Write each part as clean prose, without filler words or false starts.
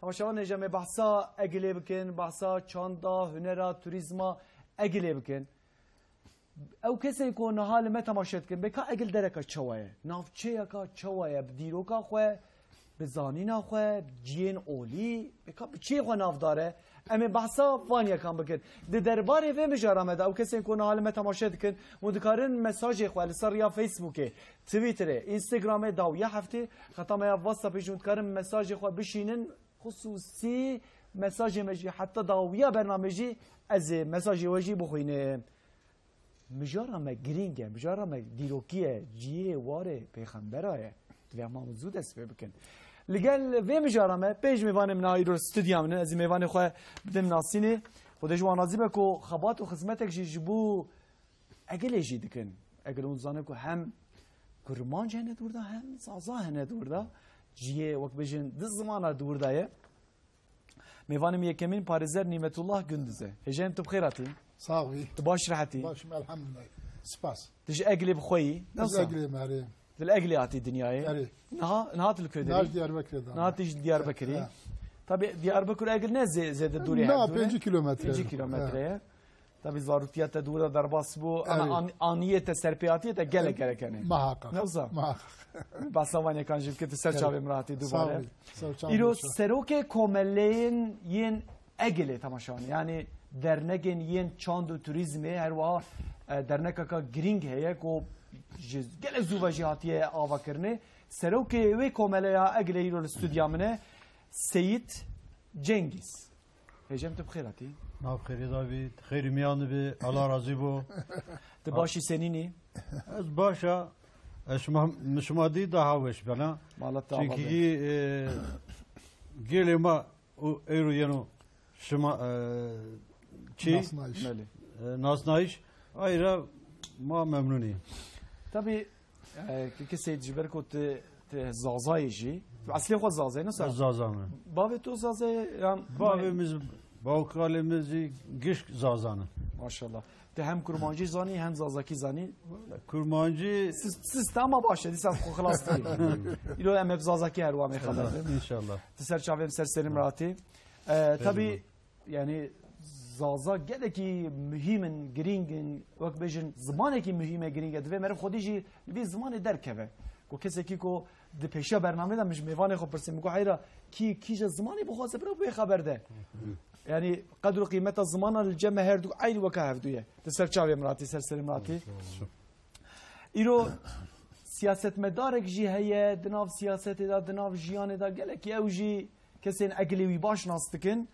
تماشاوان نجمه بحثا اگلی بکن بحثا چاندا هنرا توریزما اگلی بکن او کسی کو نهال ما تماشات کن بکا اگل درکا چوایه نافچه کا چوایه بدیروکا خو بزانینا خو جین اولی بکا چی خو ناف داره اما بحثا وانیا کام بکن د درباره و مجارمه دا او کسی کو نهال ما تماشات کن مدکارن مساج خو لسر یا فیسبوک توییتر اینستاگرام داو یا هفته ختم یا واتساپ مدکارن مساج خو بشینن خصوصی مساج مجی حتی داویا برنامجی از مساج وجی بخوینه مجارم گرینگه مجارم دیروکیه جیه واره پیغمبرایه تو ما موجود است بکن لگل و مجارمه پیش میوانم نایی رو استودیو من از میوان خو بدم ناسینه خودش وانازی بکو خبات و خدمتک جبو اگلی دکن اگر اون زانه کو هم کرمان جنه دورده هم سازا هنه دورده جیه وقت بجن دز زمانه دوردایه میوانم یکمین پارزر نعمت الله گندزه هجام تو بخیراتی صاوي تباش راحتي باش الحمد لله سباس تجي اقلب خوي اقلي ماري الاقلياتي دنياي نهات الكودري نهار ديار بكري نهات ديار بكري طب ديار بكر اقل نزي زاد الدوري لا 5 كيلومتر 5 كيلومتر طب زاروتيات دوره درباس بو اما انيه سربياتي تقل كان ما حقق نوصا ما بس واني كان جبت سر شاب امراتي دوباره ايرو سروك كوملين ين اقله تماشان يعني درنگین ین چاند و توریسمه هر وها درنگا کا گرینگ هیا کو گل زوبا جهاتیه آوا کرنه سروکه وی کوملیا اگلی رو استودیا منه سید جنگیز هجم تو بخیراتی ناب خیری داوید خیری میانه به الله راضی بو تباشی سنینی از باشا شما دی ده هاوش بنا چونکی گل ما ایرو ینو شما چی؟ ناسنایش آیرا ما ممنونیم طبعا که سید جبر کت زازایشی اصلی خود زازای نه زازانه باوی تو زازای باوی میز باوکالی میزی گشک زازانه ماشاءالله te hem kurmancı zani hem zazaki zani kurmancı sistema başladı sen خلاص değil ilo em hep zazaki her vame kadar inşallah teser çavem serserim rahatı tabi yani zaza geleki mühimin giringin vak bejin zamaneki mühime giringe ve merif xodici bir zamanı derkeve ko keseki ko de peşa bername مش میوان خو پرسیم کو حیرا کی زمانی بخواسته برو به خبر ده يعني قدر قيمة الزمان الجمع هردو عين وكهفدوية تسر چاوي مراتي سر مراتي إيرو سياسة مدارك جي هي دناف سياسة دا دناف جيان دا قالك يا وجي كسين أقلي ويباش ناستكن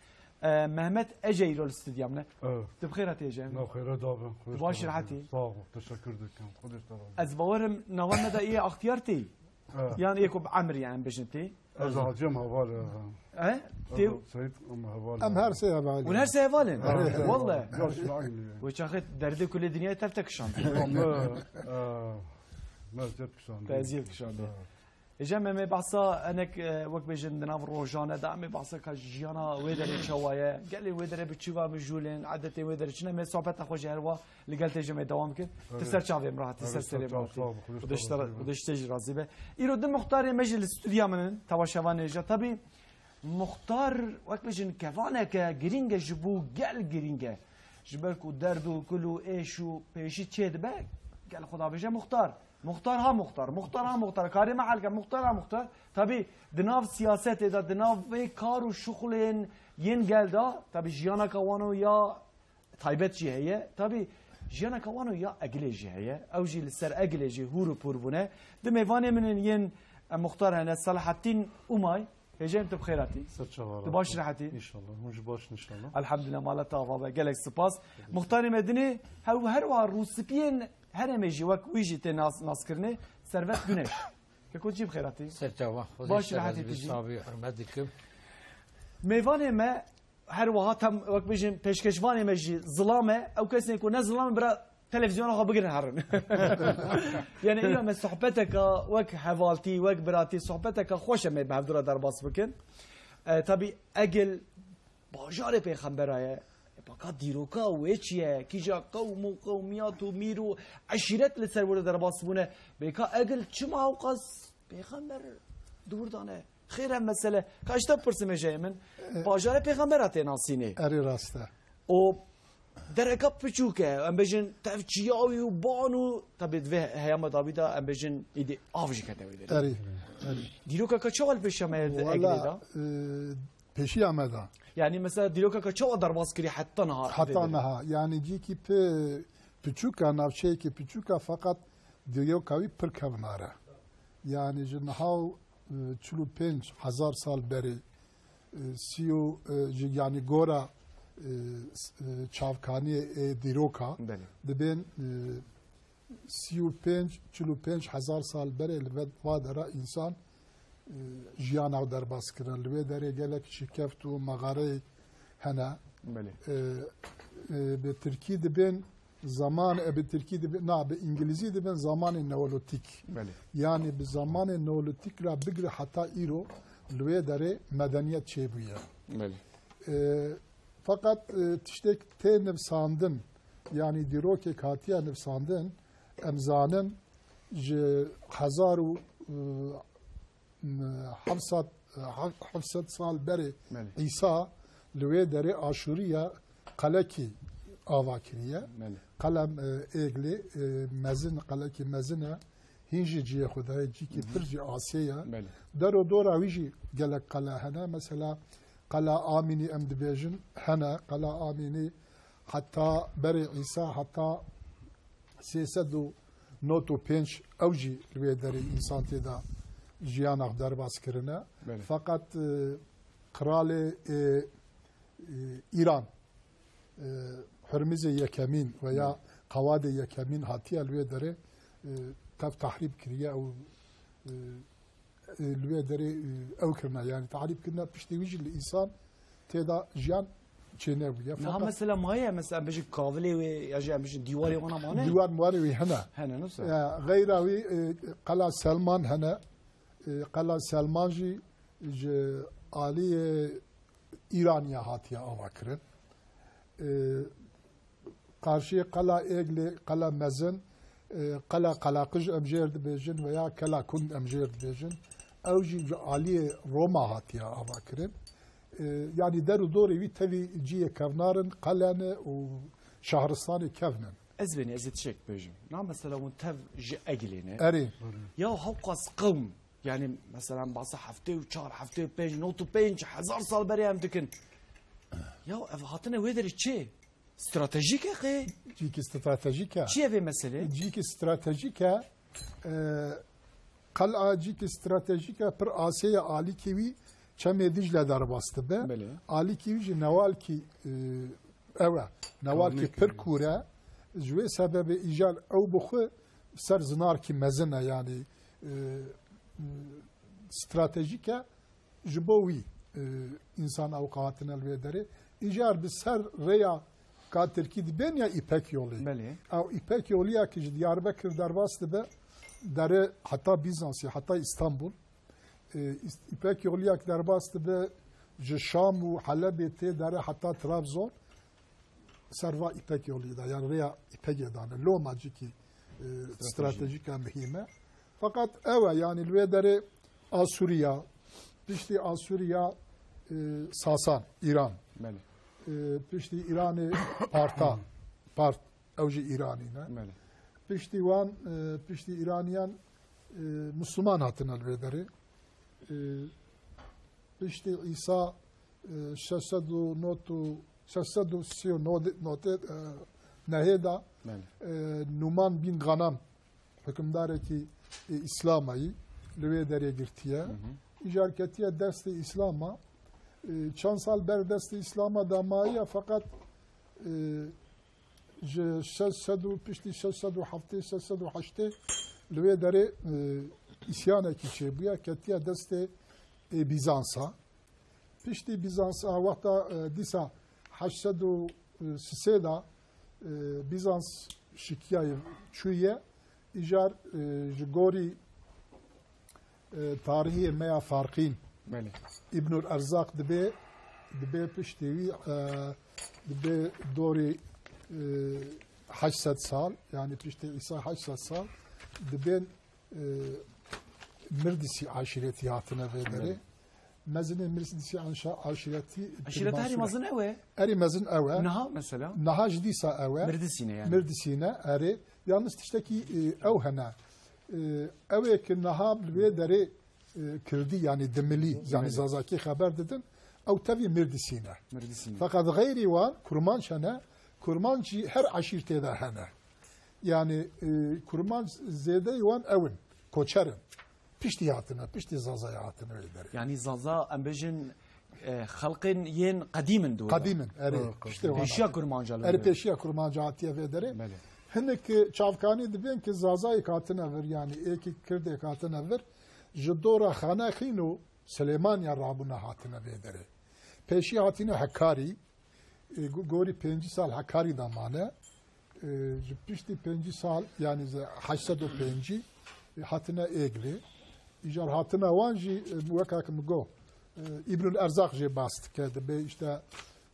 مهمت أجي إيرو الاستديامنا تبخيرات يا جيم بخيرات دابا تباش راحتي صاغ تشكر دكان خدش ترى أزبورم نوان دا إيه اختيارتي يعني يكو بعمري يعني بجنتي أزهجم هوالا تيو سيد هوالا ام هر سي هوالا ونهر سيفالن والله وشاخت درد كل الدنيا تفتك شان ما زيد كشان تازيد كشان جمع مي بحثا انك وقت بيجن دناف روجانه دعم بحثا كجيانا ويدر شوايه قال لي ويدر بتشوفا مجولين عدتي ويدر شنو مي صحبتنا خوش هروا اللي قالت جمع دوام كده تسر شافي امراه تسر سري ودش تجي رازيبه يرد مختار مجلس استوديو من تواشوان اجا طبي مختار وقت بيجن كفانه كجرينجا جبو قال جرينجا جبالكو دردو كلو ايشو بيشي تشيد باك قال خدا بيجا مختار ها کاری محل که مختار tabi دناف سیاست دا دناف کار و شغلین ین گل دا tabi جیانا کوانو یا تایبت جی هیه tabi جیانا کوانو یا اگلی جی هیه او جی لسر اگلی جی هورو پوربونه ده میوانه منن ین مختار هنه صلاح الدین اومای هجام تو بخيراتي تباش راحتي ان شاء الله مش باش ان شاء الله الحمد لله مالتا بابا قالك سباس مختار مدني هروا روسبين هرمجي وك ويجي ناس كرني سرفت güneş كنت جيب خيراتي سرتوا باش راحتي تجي صابي حرمتكم ميوانه ما هر وقت هم وك بيجي peşkeşvane مجي ظلامه او كسن يكون ظلام برا تلفزيون خو بقرن هرن يعني الى ما صحبتك وك حوالتي وك براتي صحبتك خوش ما بهدرا در باس بكن طبي اجل باجار پیغمبرايه بقى دیروکا و چیه کیجا قوم و قومیات و میر و عشیرت لسر ورده در باسبونه بکا اگل چما اوقاس پیغمبر دور دانه خیره مسئله کاشته پرسیم جای من باجار پیغمبرات ناسینه اری راسته و درکا پچوکه ام بجن تفچیاوی و بانو تبید به هیام داویدا ام بجن ایدی آوجی کرده ویده اری اری دیروکا که چوال پیشمه اگلیدا ولا پیشی آمده یعنی مثلا دیروکا که چوال درواز کری حتی نهار حتی نه یعنی جی کی پچوکا نافچه کی پچوکا فقط دیو کاوی پر کوناره یعنی جنهاو 45,000 سال بری سیو یعنی گورا چاوکانی دیروکا بله دبین 45,000 سال بری لود وادرا انسان جیان او در باز کرن لود داره گلک شکفت و مغاره هنه بله به ترکی دبین زمان به ترکی دبین نه به انگلیسی دبین زمان نولوتیک بله yani bir zaman neolitik ra bigre hatta iro lüye dere medeniyet şey bu ya. بله Fakat tiştek te nefsandın yani diroke katiya nefsandın emzanın hazaru hafsat sal beri بله İsa lüye dere aşuriya kaleki avakiriye بله kalem egli mezin kaleki mezine hinji ciye khudaya ci ki pirci Asya بله daro dora viji gelek kala hana mesela kala amini em dibejin hana kala amini hatta beri İsa hatta sesedu notu penç evji lüye deri insan teda jiyan akdar baskirine بله fakat krali İran Hürmize Yekemin veya Kavade Yekemin hatiye lüye deri taf tahrip kiriye o lüye deri ev kirna yani tahrip kirna pişti vijil insan teda jiyan çene bu ya نه fakat مثلا مایه مثلا بجی کاولی و یا جا بجی دیواری وانا مانه divan muharebi hena هنه نوسا gayravi Kala Selman hena Kala Selmanji Ali İraniye hatiye avakirin karşıya Kala Egli Kala Mezin Kala Kalakıj emjer dibêjin veya Kala Kund emjer dibêjin ew jî aliyê Roma hatiye avakirin yani deru dorê wî tevî ciyê kevnarin qelene û şahristanê kevnin ez beni ez tişek bejim نه مثلا اون تv جی اگلینه erê یا هوقاس قوم yani مثلا باسه هفته و چهار هفته و پنج نوت و پنج هزار سال بری هم دکن یا ev hatine ویدری چه استراتژیک اخی cîkî stratejîk e چیه به مسئله cîkî stratejîk e qel'a cîkî stratejîk e pir asêya alîkê wî çemê Dicle derbastı be بله alîkê wî jî newalkî ew e newalkî pir kûr e ji wê sebebê îcal ew bi xwe ser zinarkî mezin e yani stratejîk e ji bo wî însan ew qatine li wê derê îcar bi ser rêya ka Tirkî dibên ya İpek yolê بله ew İpek yolûya ki ji Diyarbekir derbas dibe derê heta Bizansî heta İstanbul İpek yolûya ki derbas dibe ji Şam û Helebê tê derê heta Trabzon serva İpek yolî da yani rêya İpekê dane Loma cikî stratejîk e mühîm e fakat ew e yani li wê derê Asuriya piştî Asuriya Sasan İran بله piştî İranê Parta Part ew jî İranî ne بله piştî wan piştî İraniyan Müslüman hatine li wê derê piştî İsa 639 nehê da بله Numan bin Ganam hükümdarekî İslamayî li wê derê girtiye îcar ketiye destê İslama çand sal ber destê İslama da maye fakat ji 600 piştî 607 608 li wê derê isyanekî çêbûye ketiye destê Bizansa piştî Bizansa wexta dîsa 803 da Bizans şikayê çûye îcar ji gorî tarihê me ya farqîn بله İbnül Erzak dibe piştî wî dibe dorê 800 sal yani piştî İsa 800 sal dibên Mirdisî aşiretî hatine vê derê mezin Mersin'si anşa aşireti Aşiret heri mazın ewe. eri mezin ewe Naha mesela. naha jdisa ewe Mirdisine yani. Mirdisine eri yalnız tişteki ev hena ewe ki naha ve deri kirdi yani demeli yani zazaki haber dedin ev tabi Mirdisine Mirdisine. fakat gayri var kurmançana kurmancı her aşirete de hena yani kurman zede yuvan evin koçarın pişti hatına pişti zazaya hatına öyle der. Yani zaza embejin halkın yen kadimin doğru. Kadimin eri işte o. Peşiya kurmancalı. Eri peşiya kurmanca hatiye ve deri. Bele. Hinek çavkani dibin ki zazayı katına ver yani eki kirde katına ver. Jidora xana xinu Süleymaniye Rabuna hatına ve deri. Peşiya hatına Hakkari gori 5 sal Hakkari damane pişti 5 sal yani 805 hatına egli icar hatına vanji muhakkak mgo İbnül Erzak je bast ki de işte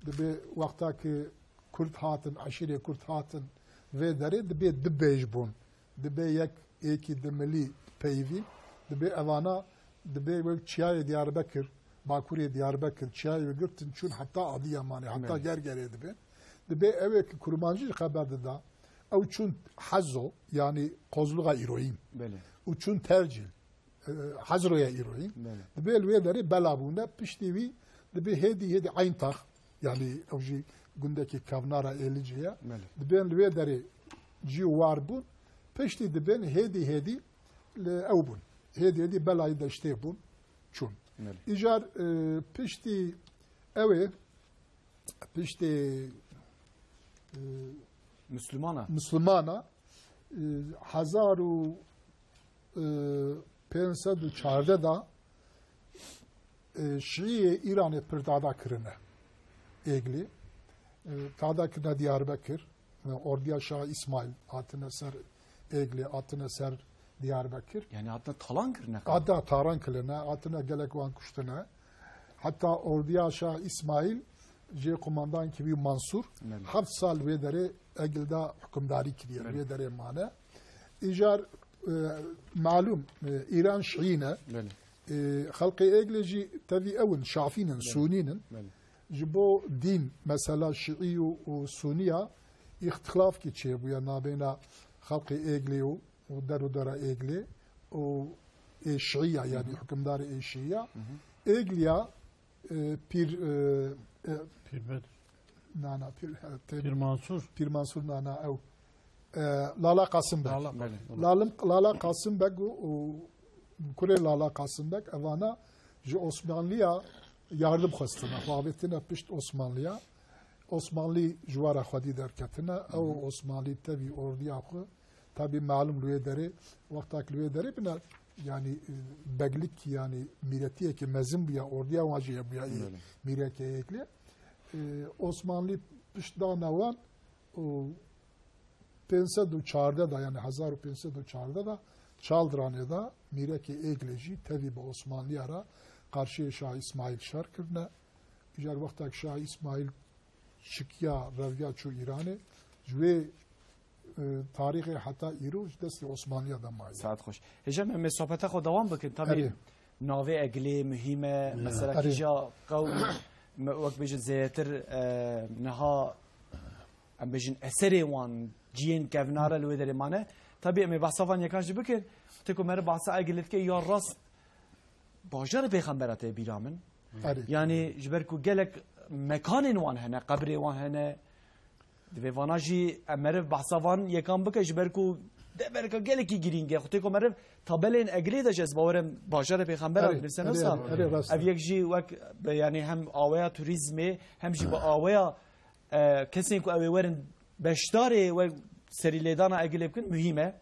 de vakta ki Kürt hatın aşire Kürt hatın ve dere de bejbun de yek eki demeli peyvi de evana de ve çiyay Diyarbakır Bakuriye Diyarbakır çiyay ve gırtın çün hatta Adıyaman hatta gergere de evet kurmancı haberde da o çün hazo yani kozluğa iroyim Bele. uçun tercih hazroya iroyim de ve dere belabunda piştivi de hedi ayntah yani avji gündeki kavnara eliciye de ve dere civar bu pişti de ben hedi evbun hedi belayı da işte bu çun icar pişti eve pişti Müslümana hazaru 514 da Şii İran'ı pırdada kırına egli tada kırına Diyarbakır orduya Şah İsmail atına ser egli atına ser Diyarbakır yani atına talan kırına adda taran kılına atına gelek van kuştuna hatta orduya Şah İsmail je kumandan gibi Mansur hafta sal ve dere egilda hükümdari kiriyor ve dere mane icar malum İran Şiine halkı egleci tabi evin Şafinin Suninin jibo din mesela Şii ve Suniya ihtilaf geçiyor bu ya nabena halkı egli o daru dara egli o Şiya yani hükümdarı Şiya egliya pir nana pir Mansur nana ev Lala Kasım Bek Lala Kasım Bek kure Lala Kasım Bek evana ji Osmanlıya yardım xwestine xwabetine pişt Osmanlıya Osmanlı jwara xwedî derketine ew Osmanlı tevî orduya xwe tabi malum lûyê derê wexta ki lûyê derê bine yani beglik yani miretiyeki mezin buya orduya vaciye buya mireke ekli Osmanlı piştana van 504 da yani 1504 da Çaldıran'da mireke egleci tevi Osmanlı ara karşı Şah İsmail şarkırına icar vaktak Şah İsmail şıkya revya çu İran'ı ve tarihi hatta İruj desti Osmanlı'ya da mağdur. Saat hoş. Hecem emme sohbete xo devam bikin tabii nave egli mühime mesela kija kavm وقت بيجن زيتر نها ام بيجن اثري وان جين كافنارا لو دري مانه طبيعي مي بحثوان يكاش بكر تكو مر بحث اگلت كي يا راست باجر پیغمبرات بیرامن يعني جبركو گلك مكان وان هنا قبر وان هنا دي واناجي امر بحثوان يكان بك جبركو دبرك گلك گيرينگه تكو مر tabelin egli de cezbavarım bajarı peygamber bilsen nasıl? Ev yekji vak yani hem avaya turizmi hem jib avaya kesin ku averin beştari ve seriledana egli bkin mühime.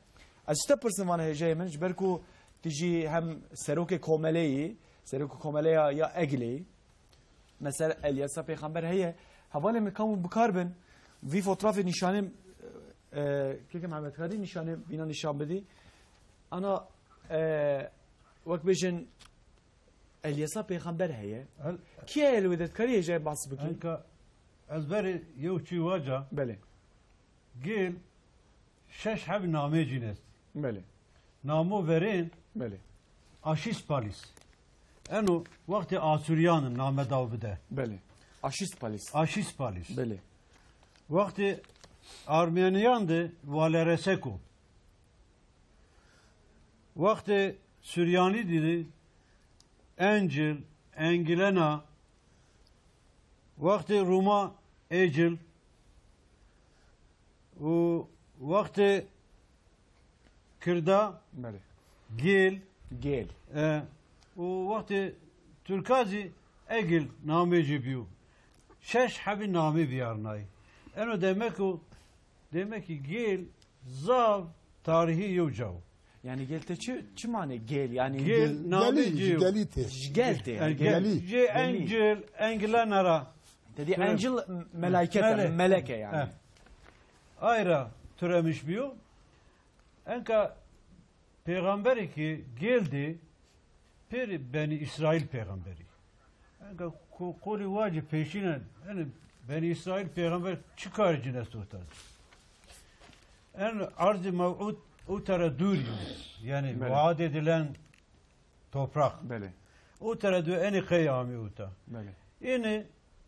Az işte person vana hecemen jberku tiji hem seroke komeleyi komeleya ya egli. Mesela Elyasa peygamber heye havale mi kamu bukarbin vi fotoğrafı nişanım ki Mehmet Kadi nişanı bina nişan bedi. أنا وقت بيجن اليسا بيغمبر هي كي هي اللي تذكريه جاي بحث بكي انك ازبري يوتشي واجا بله قيل شش حب نامي جينست بله نامو ورين بله اشيس باليس Eno vakti Asuriyanın name dav bide. بله آشیست پالیس Aşis palis. بله Vakti Armeniyandı Valereseku. Vakti Süryani dedi Encil, Engilena. Vakti Ruma Ecil. O vakti Kırda بله Gil. گیل O vakti Türkazi Egil nameci biyu. Şeş habi nami biyarnay. Eno demek ki Gil zav tarihi yucav. یعنی گل ته چی معنی گیل یعنی Gil nameci yu. Gelite. گل ته Yani Geli. G Encil, Engilenara. dedi angel meleket Melek. meleke yani Heh. Ayra türemiş biyu. Enka peygamberi ki geldi peri Beni İsrail peygamberi. Enka koli vacip peşinen yani Beni İsrail peygamber çıkar cines tutar. En arz-ı mev'ud o tara duriyor. Yani Böyle. vaat edilen toprak. بله O tara diyor eni kıyami uta. بله Yine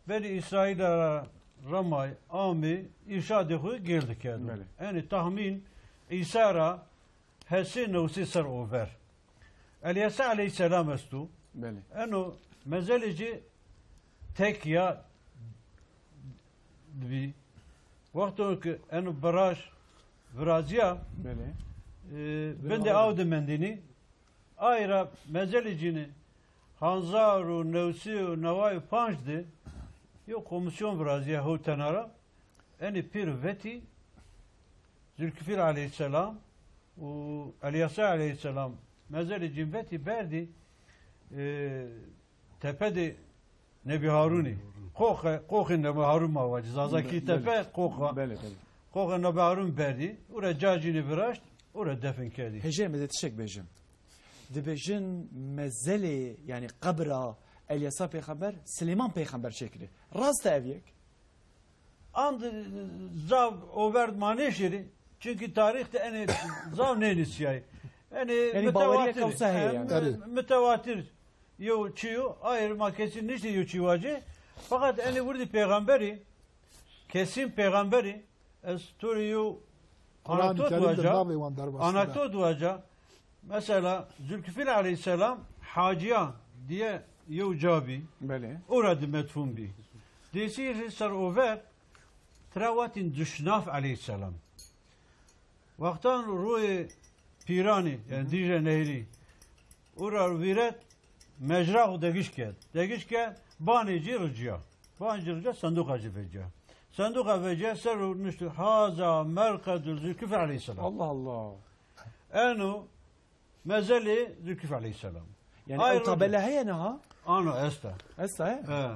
Beni İsrail'e Ramay, Ami, irşadı geldik yani. Böyle. Yani tahmin İsa'ra hesi nevsi ser over. Eliyasa aleyhisselam estu. بله Eno mezeleci tek ya bi. Vakti ki eno baraj Vrazya بله ben de avdı mendini ayra mezelecini Hanzaru, Nevsi, Navay Panjdi yo komisyon Vrazya Hutenara eni pir veti Zülkifil aleyhisselam o Eliyasa aleyhisselam mezelecin veti berdi tepedi Nebi Haruni Kokin Nebi Harun mavacı Zazaki tepe Koka بله بله Kokin Nebi Harun berdi ura cacini viraşt ura defin kedi هجه مده تشک بجم دبجن مزلی یعنی قبر الیاسا پیغمبر سلیمان پیغمبر شکلی راست اویک And zav overd maneşeri çünkü tarihte en zav neyiniz yani Yani bavariye kavsa hey yani. Evet. mütevatir yo çiyo ayırma kesin nişte yo çivacı fakat en burada peygamberi kesin peygamberi esturiyo Kur'an-ı anekdot Kerim'de vaca navi van darbasında. anekdot vaca mesela Zülkifil aleyhisselam hacıya diye yo cabi بله orada metfun bi desir sar over Travatin Düşnaf aleyhisselam. Vaktan ruhi pirani yani Dicle Nehri urar viret mecra degişke. Degişke banici rıcıya. Banici rıcıya sanduk acı vecca. Sanduk vecca ser nüştü haza merkadül Zülkifil aleyhisselam. Allah Allah Enu mezeli Zülkifil aleyhisselam. yani Hayır, o tabela heye ne ha Ano esta. Esta he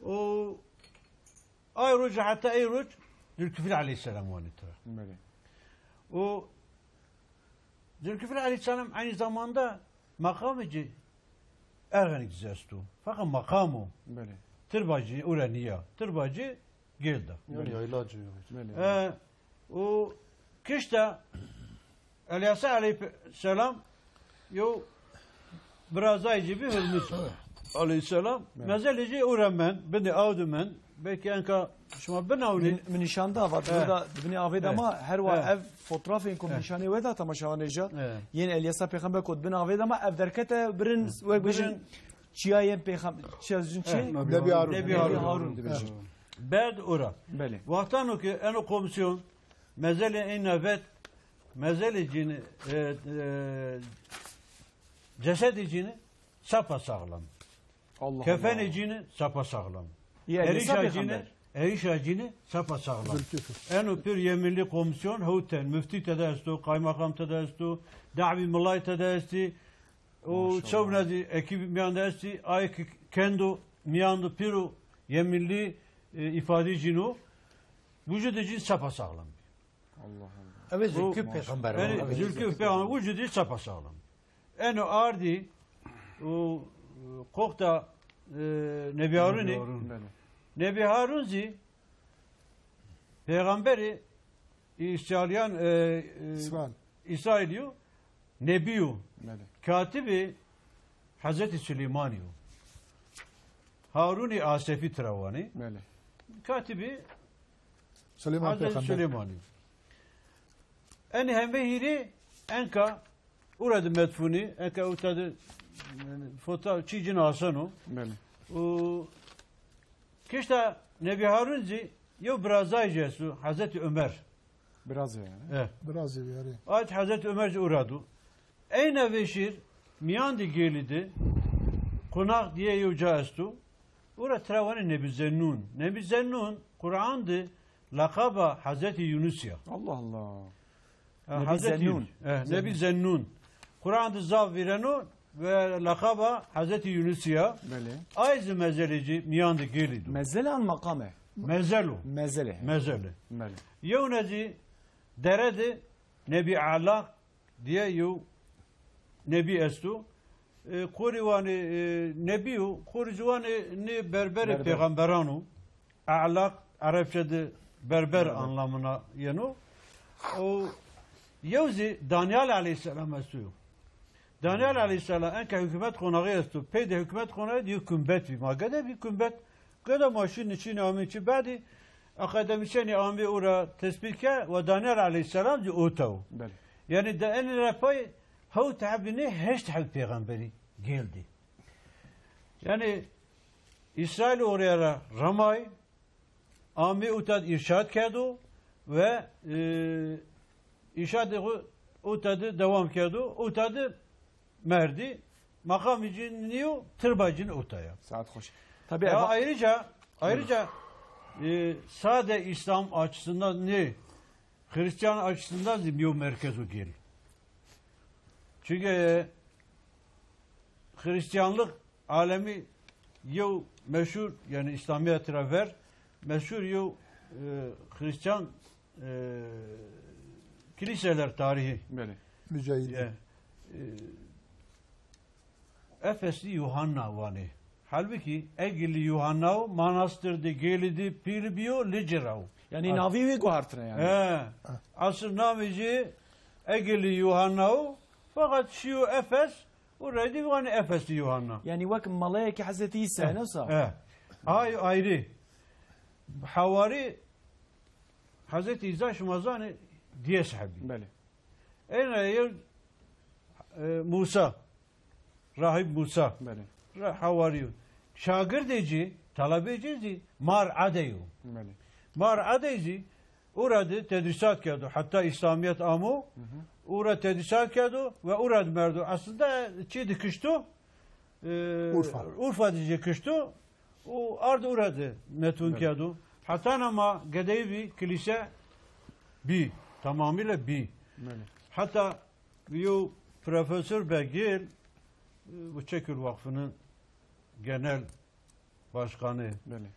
O ayruc hatta ayruc Zülkifil aleyhisselam vanitra. بله O Zülkifil aleyhisselam aynı zamanda makamıcı ergenik zestu. Fakat makamı بله tırbacı uraniya. Tırbacı geldi. Yani yaylacı. بله O kışta Elyasa aleyhisselam yo biraz ayıcı bir hürmüz aleyhisselam. Mezelici uğramen, beni avdumen. Belki enka şuma ben avni. من نشان دا وقت burada بني آوید اما هر و Evet. ev fotoğrafın kom nişanı ve da tamaşa neca Evet. yeni Elyasa peygamber kod beni آوید ama ev derkete birin ve bijin çiyayen peygamber çizin çi Evet. Nebi Harun. Nebi Nebi Harun. Harun dibijin Bed ura. بله Vaktanu ki eno komisyon mezeli enavet mezeli cini ceset cini sapa sağlam. Allah Kefen cini sapa sağlam. Ya Elyasa Eriş peygamber cini eriş cini sapa sağlam. Zülkifil. En öpür yeminli komisyon huten müfti tedestu, kaymakam tedestu, davi mulay tedesti, o çavnazi ekip miyandesti, ay kendo miyandu piru yeminli ifade cinu vücudu cin sapa sağlam. Allah Allah Evet Zülkü peygamber. Yani Evet. Zülkü peygamber vücudu sapa sağlam. En o ardi o kokta Nebi Harun'i بله Nebi Harunzi peygamberi İsrailyan İsrail. İsrailiyo Nebiyu بله katibi Hazreti Süleymani o. Harun-i Asefi Travani بله katibi Süleyman Hazreti Peygamber. Süleymani. En hemvehiri enka orada medfuni enka utadı foto çicin asanu بله o kişta Nebi Harunci yo brazaycesu Hazreti Ömer. biraz yani. Evet. Biraz iyi yani. Ayet Hazreti Ömerci uğradı. Eyne veşir miyandi gelidi konak diye yucaestu. Ura travani Nebi Zennun. Nebi Zennun Kur'an'dı lakaba Hazreti Yunusya. Allah Allah. Ha, Nebi Zennun. Nebi Zennun. Kur'an'da zav virenu ve lakaba Hazreti Yunusya. بله Ayz mezeleci miyandi gelidi. مزل عن مقامه Mezelu. مزله Mezeli. بله Yevnezi deredi Nebi Alak diye yu Nebi estu. Kurivani Nebiyu kurivani ne berberi Berber. peygamberanu. Alak Arapçada berber anlamına yenu. O Yevzi Daniel aleyhisselam estu. Daniel aleyhisselam enke hükümet konağı estu. Peyde hükümet konağı diyor kümbet bir magade bir kümbet. Gada maşin içine aminçi badi akademisyen ambi ora tespit ke ve Daniel aleyhisselam diyor otav. بله Yani de en rapay hav tabini heşt hal peygamberi geldi. Yani İsrail oraya ramay ambi utad irşad kedu ve irşad utadı devam kedu utadı merdi makam için niyo tırbacın utaya. ساعت خوش tabii Ya ayrıca sade İslam açısından ne? Hristiyan açısından bir merkez o gel. Çünkü Hristiyanlık alemi yo meşhur yani İslamiyet ver meşhur yo Hristiyan kiliseler tarihi. بله Mücahit. Efesli Yuhanna vani. Halbuki egili Yuhanna manastırda gelidi pilbiyo licerav. yani navi ve guhartına yani. Asıl namici egili Yuhanna fakat şu Efes oraydı vani Efesli Yuhanna. Yani vak malayeki Hazreti İsa nasıl? Ayrı. Havari Hazreti İsa Şumazani diye sahibi. بله En Musa Rahip Musa بله Havari şagirdeci talebeci mar adeyu. بله Mar adeyci orada tedrisat kâdu. Hatta İslamiyet amu orada tedrisat kâdu ve orada merdu. Aslında çi dikiştu? Urfa. Urfa diyecek kıştu. O ardı orada metun kâdu. Hatta ama gedeyi bir kilise bir. Tamamıyla bir. بله Hatta bir Profesör Begil bu Çekül Vakfı'nın genel başkanı بله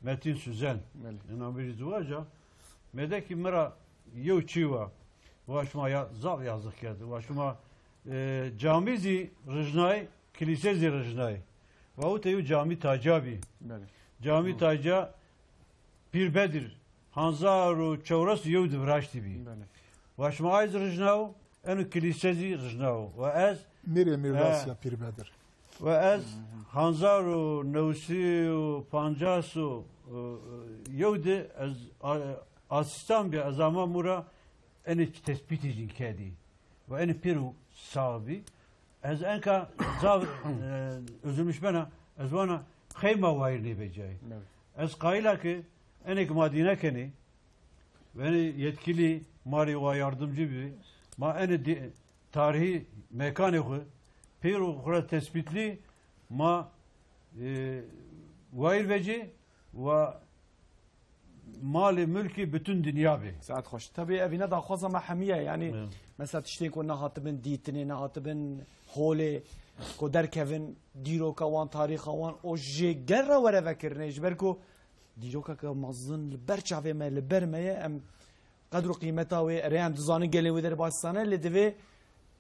Metin Süzen بله inanbiri duvarca medeki mera yev çiva vaşmaya zav yazık geldi vaşma camizi rıjnay kilisezi rıjnay ve teyu cami tacabi بله cami taca bir bedir hanzaru çevras yev divraşti bi بله vaşma ayz rıjnav en kilisezi rıjnav ve ez Mire Mirvasya Pirbedir. ve ez hanzaru nevsiu pancasu yevde ez asistan bir azama mura eni tespit edin kedi ve eni piru sahibi ez enka zav özümüş bana ez bana khayma vayirli becai بله ez kayla ki enik madine keni ve eni yetkili mari ve yardımcı bir ma eni tarihi mekanı piru kura tespitli ma vayir veci ve mali mülki bütün dünya bir. ساعت خوش tabii evine daha fazla mahamiye yani Evet. mesela tişteki ko nahatibin ditini nahatibin hole ko derkevin diroka wan tariha wan o jegera vere vekirne jberko diroka ka mazın berçave me li bermeye em kadro kıymeta ve ereyem duzanı gele ve der başsana le deve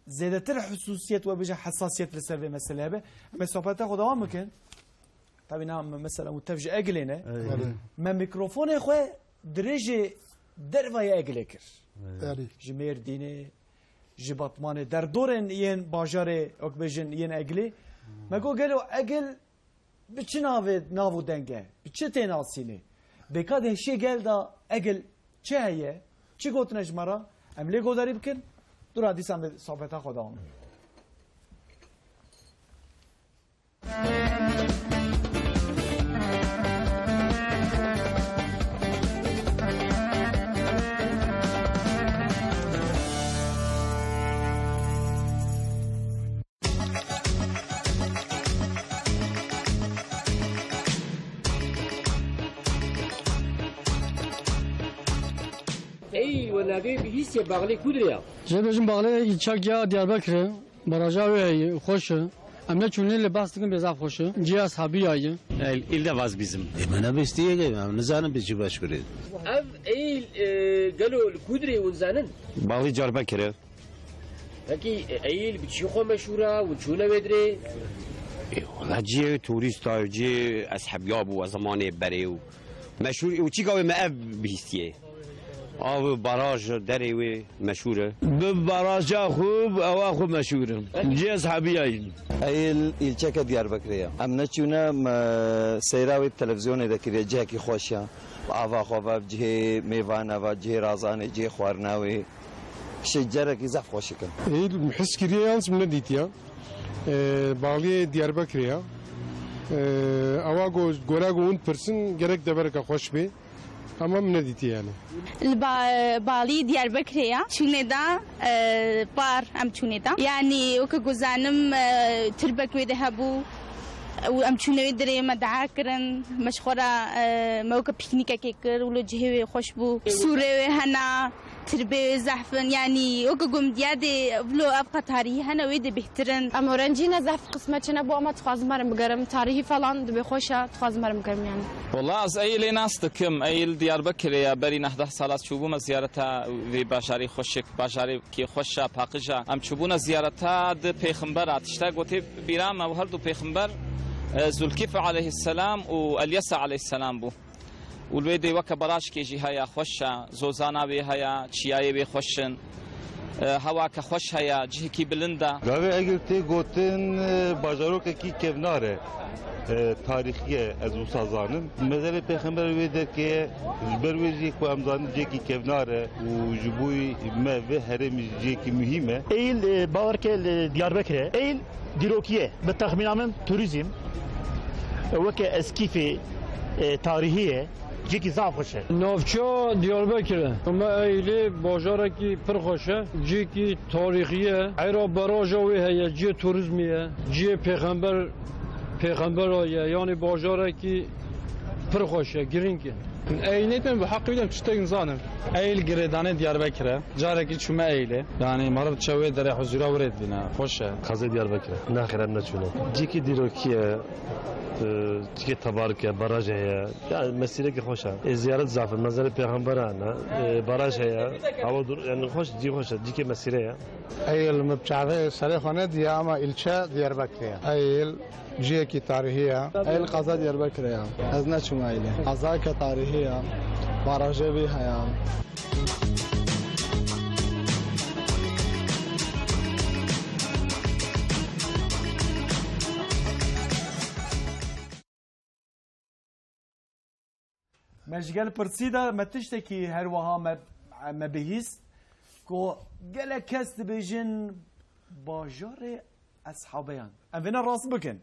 zedetir hususiyet ve beje hassasiyet li ser ve mesele be ama sohbete ko devam mıkin tabii na mesela mutevci eglene me mikrofonu xwe dirêjê dervaya eglê kir Eri. ji Mêrdînê ji Batmanê derdorên yên bajarê ok bêjin yên eglê مگو گلو اگل بچه ناو دنگه بچه تیناسینه بکاد هشی گل دا اگل چه هیه چی گوتنش مرا املی گوداری بکن دور حدیثم به صحبت خدا هم ای و نبی بهیست باغلی کودریا جبهشون باغله چاک یا دیاربکر باراجا و خوشه امنا چونه لباس دکن بزاف خوشه جی اصحابی آیه ایل ده واز bizim. من بستیه که من نزانم بیچی باش کرد. اف ای گلو کودری ونزانن باقی جاربه کرد. هکی ای بچی خو مشهوره و چونه ودری والله جی توریست ها جی اصحابیاب و زمان بره و مشهور و چی قوی معب بیستیه. آب باراج دری و مشهوره. به باراج خوب او خوب مشهوره. جی اصحابی آیین. ایل چک دیاربکریه. ام نچونه سیراوی تلویزیون دکریه جه کی خوشیا. آوا خواب جه میوانه و جه رازانه جه خوارناوی. شجره کی زف خوشی کن. ایل محس کریه یانس من دیتیا. باقی دیاربکریه. اوا گورا گون پرسن گرک دبرک خوش بی. اما من ندیتی یعنی. بالی دیاربکریا چونه دا بار ام چونه دا یعنی وک گزانم تربک ویده هبو و ام چونه دری مدعا کرن مشخورا موقع پیکنیک کی کر ولو جهوی خوش بو سوره هنا تربه زحفن يعني وقوم ديادي بلو أبقى تاريخي هنا ويدي بيهترن أما رنجينا زحف قسمة كنا بو أما تخاز مرم بقرم تاريخي فلان دبي خوشة تخاز مرم بقرم يعني والله از ایل ناستکم ایل دیاربکر یا بری 19 سالات چوبوم زیارتا وی باشاری خوشک باشاری کی خوشا پاکجا ام چوبونا زیارتا د پیغمبر اتشتا گوتی بیرام او هر دو پیغمبر ذوالکفل علیه السلام و الیسع علیه السلام بو والويدي وك براش كي جي هيا خوشا زوزانا بي هيا تشياي بي خوشن هواك خوش هيا جي كي بلندا غاوي اگرتي گوتن باجاروك كي كevnare تاريخيه از وسازانم مزل پیغمبر ويدر كي جبرويجي كو امزان جي كي كevnare وجبوي ما و هرم جي كي مهمه ايل باورك دياربكر ايل ديروكيه بالتخمين توريزم وك اسكيفي تاریخیه جیکی زاف خوشه نافچا دیاربکره اما ایلی باجاره کی پر خوشه جیکی تاریخیه ایرا براجا وی هیا جی توریزمیه جی پیغمبر آیه یعنی باجاره کی پر خوشه گرینگه اینیتم به حق ویدم چطور زانم ایل گردانه دیاربکره جاره کی چومه ایله یعنی مرد چوی در حضورا ورد بینه خوشه خازه دیاربکره نه خیرم نچونه جیکی دیروکیه چیکه تبارک باراج هیا يعني مسیره که خوشه زیارت زعفر منزل پیغمبرانه باراج هیا هوا دور يعني خوش جی خوشه جی که مسیره ایل مبچعه سری خانه دیا اما ایلچه دیاربکره ایل جی کی تاریخیه ایل قضا دیاربکره از نچوم ایله قضا که تاریخیه باراج بی هیا مشغل پرسیدا متشتکی هر وها ما بهیست کو گله کست بیجن باجار اصحابیان ام وینا راست بکن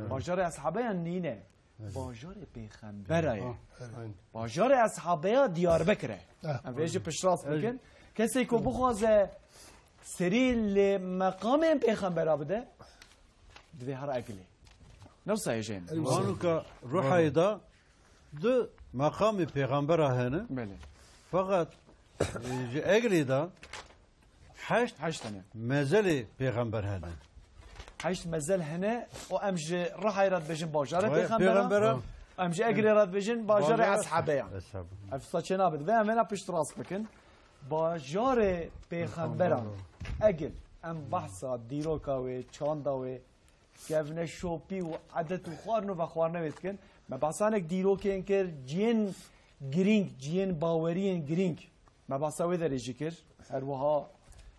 باجار اصحابیان نینه باجار پیغمبره باجار اصحابیان دیاربکره ام ویجه پشت راست بکن کسی کو بخوازه سری لمقام پیغمبره بده دوی هر اگلی نفسه ایجین وانو که روح ایدا دو مقام پیغمبر هنه بله فقط اگلی دا هشت مزل پیغمبر هنه هشت مزل هنه و امج راح يرد بجن باجار پیغمبر امج اگلی رد بجن باجار اصحابه افسا چنا بد و امنا پشت راست بکن باجار پیغمبر اگل ام بحثا دیروکا و چاندا و گفنه شوپی و عدت و خوارنو و خوارنو بتکن ما بحثانك دیروکه انکر جین گرینگ جین باورین گرینگ ما بحثا ویدر ایجی هر وها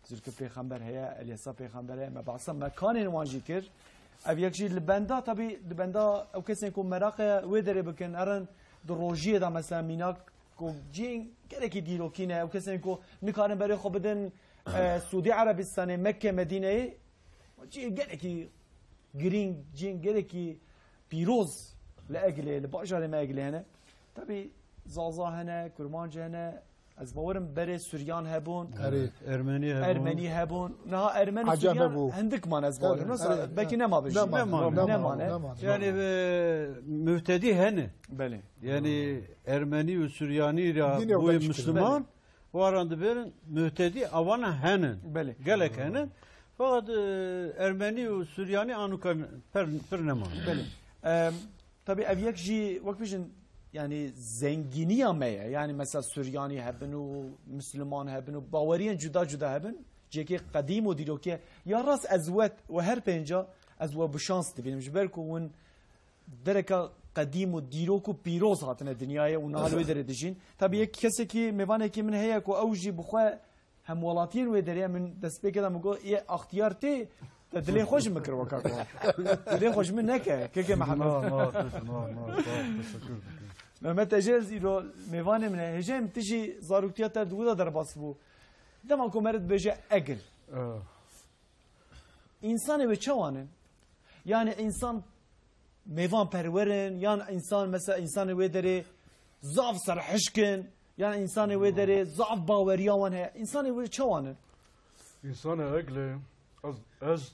زرك پیغمبر هيا اليسا پیغمبر هيا ما بعصا مكان وانجي كر ev yek jî li benda tabii li benda ew kesên ku merakê wê derê bikin erin di rojiyê da mesela mînak ku ciyên gelekî dîrokî ne ew kesên ku nikarin berê xwe bidin Suudi Arabistanê Mekke Medîneyê ciyên gelekî girîng ciyên gelekî pîroz li Eglê li bajarê me Eglê hene tabii zaza hene kurmancı hene ez bawerim berê Suryan hebûn Ermenî hebûn niha Ermen Suryan hindikman ez bawerim belkî nema bijî nemane yani mühtedi hene belê yani Ermeni ve Süryani bu Müslüman varan diberin mühtedi avana henen gelek henen fakat Ermeni ve Süryani anukan per nema belê tabii ev yek jî wek bijin yani zenginiya me ye yani mesela Süryani hebin û Müslüman hebin û baweriyen cuda cuda hebin cekê qedîm û dîrokê ya rast ez we her pênca ez we bi şans dibînim ji ber ku hûn dereka qedîm û dîrok û pîroz hatine dinyayê û nihal wê derê dijîn tabii yek kesekî mêvanekî min heye ku ew jî bi xwe hemwelatiyên wê derê min destpêkê da min got yê axtiyar tê dilê xwe ji min kir weka ku dilê xwe ji min neke keke Mehmet Ejez îro mêvanê min e hêjeyê min tijî zaroktiya te diwî da derbas bû dema ku me re dibêje egil însanê wê çawanin yani însan mêvan perwerin yan însan mesela însanê wê derê zav serhişkin yan însanê wê derê zav baweriya wan heye însanê wê çawanin İnsana egle ez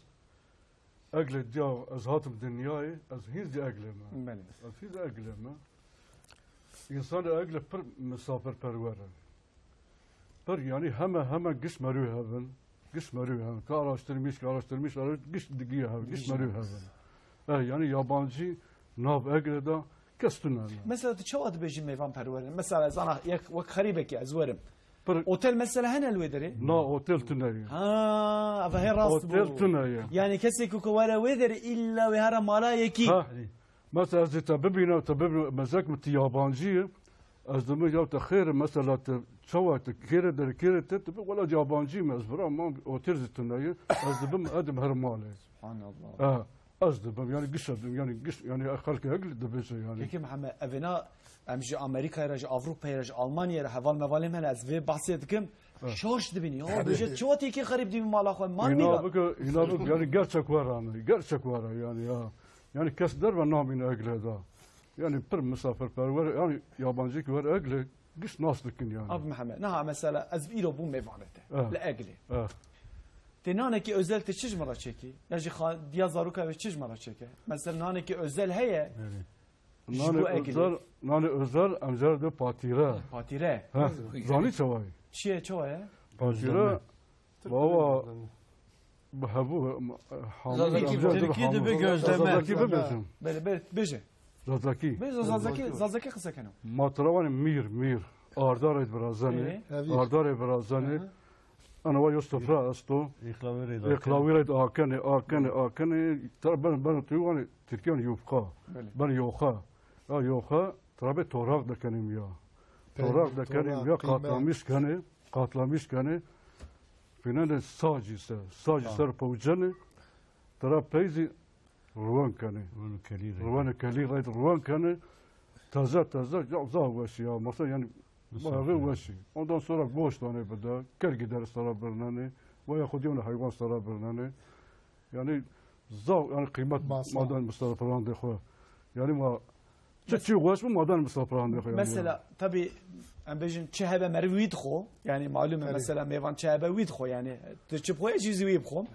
egle diya ez hatim dünyayê ez hîn di egle me ez hîn di egle me İnsana egle pir misafirperwer e pir yani heme giş merû hebin giş merû hebin ka araştırmış giş digiye hebin giş merû hebin yani yabancı nav egle da kestun mesela tu çawa dibêjî mêvan perwerin mesela ez ana yek wek xerîbekî ez werim otel mesela hene wê derê na otel tunayê ha ev hê rast otel tunayê yani kesê ku were wê derê illa wê hera mala yekî مثلا از تببینا مزاک مت یابانجیه از دم یا تخیر مثلا شو تکیر در کیر تب ولا یابانجی مزبرا ما اوتر زتنایه از دم ادم هر ماله سبحان الله از دم yani قش yani خلق اقل دبشه yani peki Muhammed evina amji Amerika raja Avrupa raja Almanya heval mevalim hene az ve bahsettim şoş dibini ya bece çoğu teki garip dibi mala xwe man mi İnabık yani gerçek var yani ya yani kesder ve namin egle da yani pir misafirperver yani yabancı ki var egle giş naslıkin yani Abi Muhammed naha mesela az ilo bu mevanete la egle tenaneki özel te çizmara çeki yaji diya zaruka ve çizmara çeke mesela naneki özel heye nane özel amcar de patire zani çavay çiye çavay patire baba bu Türkiye'de bir gözleme. Böyle beje. Zazaki kısa kanım. Matravani mir. Ardar et brazani. Ana var yostofra asto. İklavire akane. Ben tuyuani Türkiye'nin yufka. Ben yoka. Trabe torak da kanim ya. Torak da kanim ya katlamış kane. Finalde sadece ser poucane, terapezi ruan kane, ruan kane, taze, zav ya, mesela yani bayağı vaşı. Ondan sonra goş tane beda, kergider sara bernane, veya kudiyone hayvan sara bernane, yani zav yani kıymet madan misafirhan dekho, yani ma çiçi vaş mı madan misafirhan dekho. Mesela tabi ام بجن چهبه مروید خو یعنی معلومه مثلا میوان چهبه وید خو یعنی تشبخو چیزی وی بخوم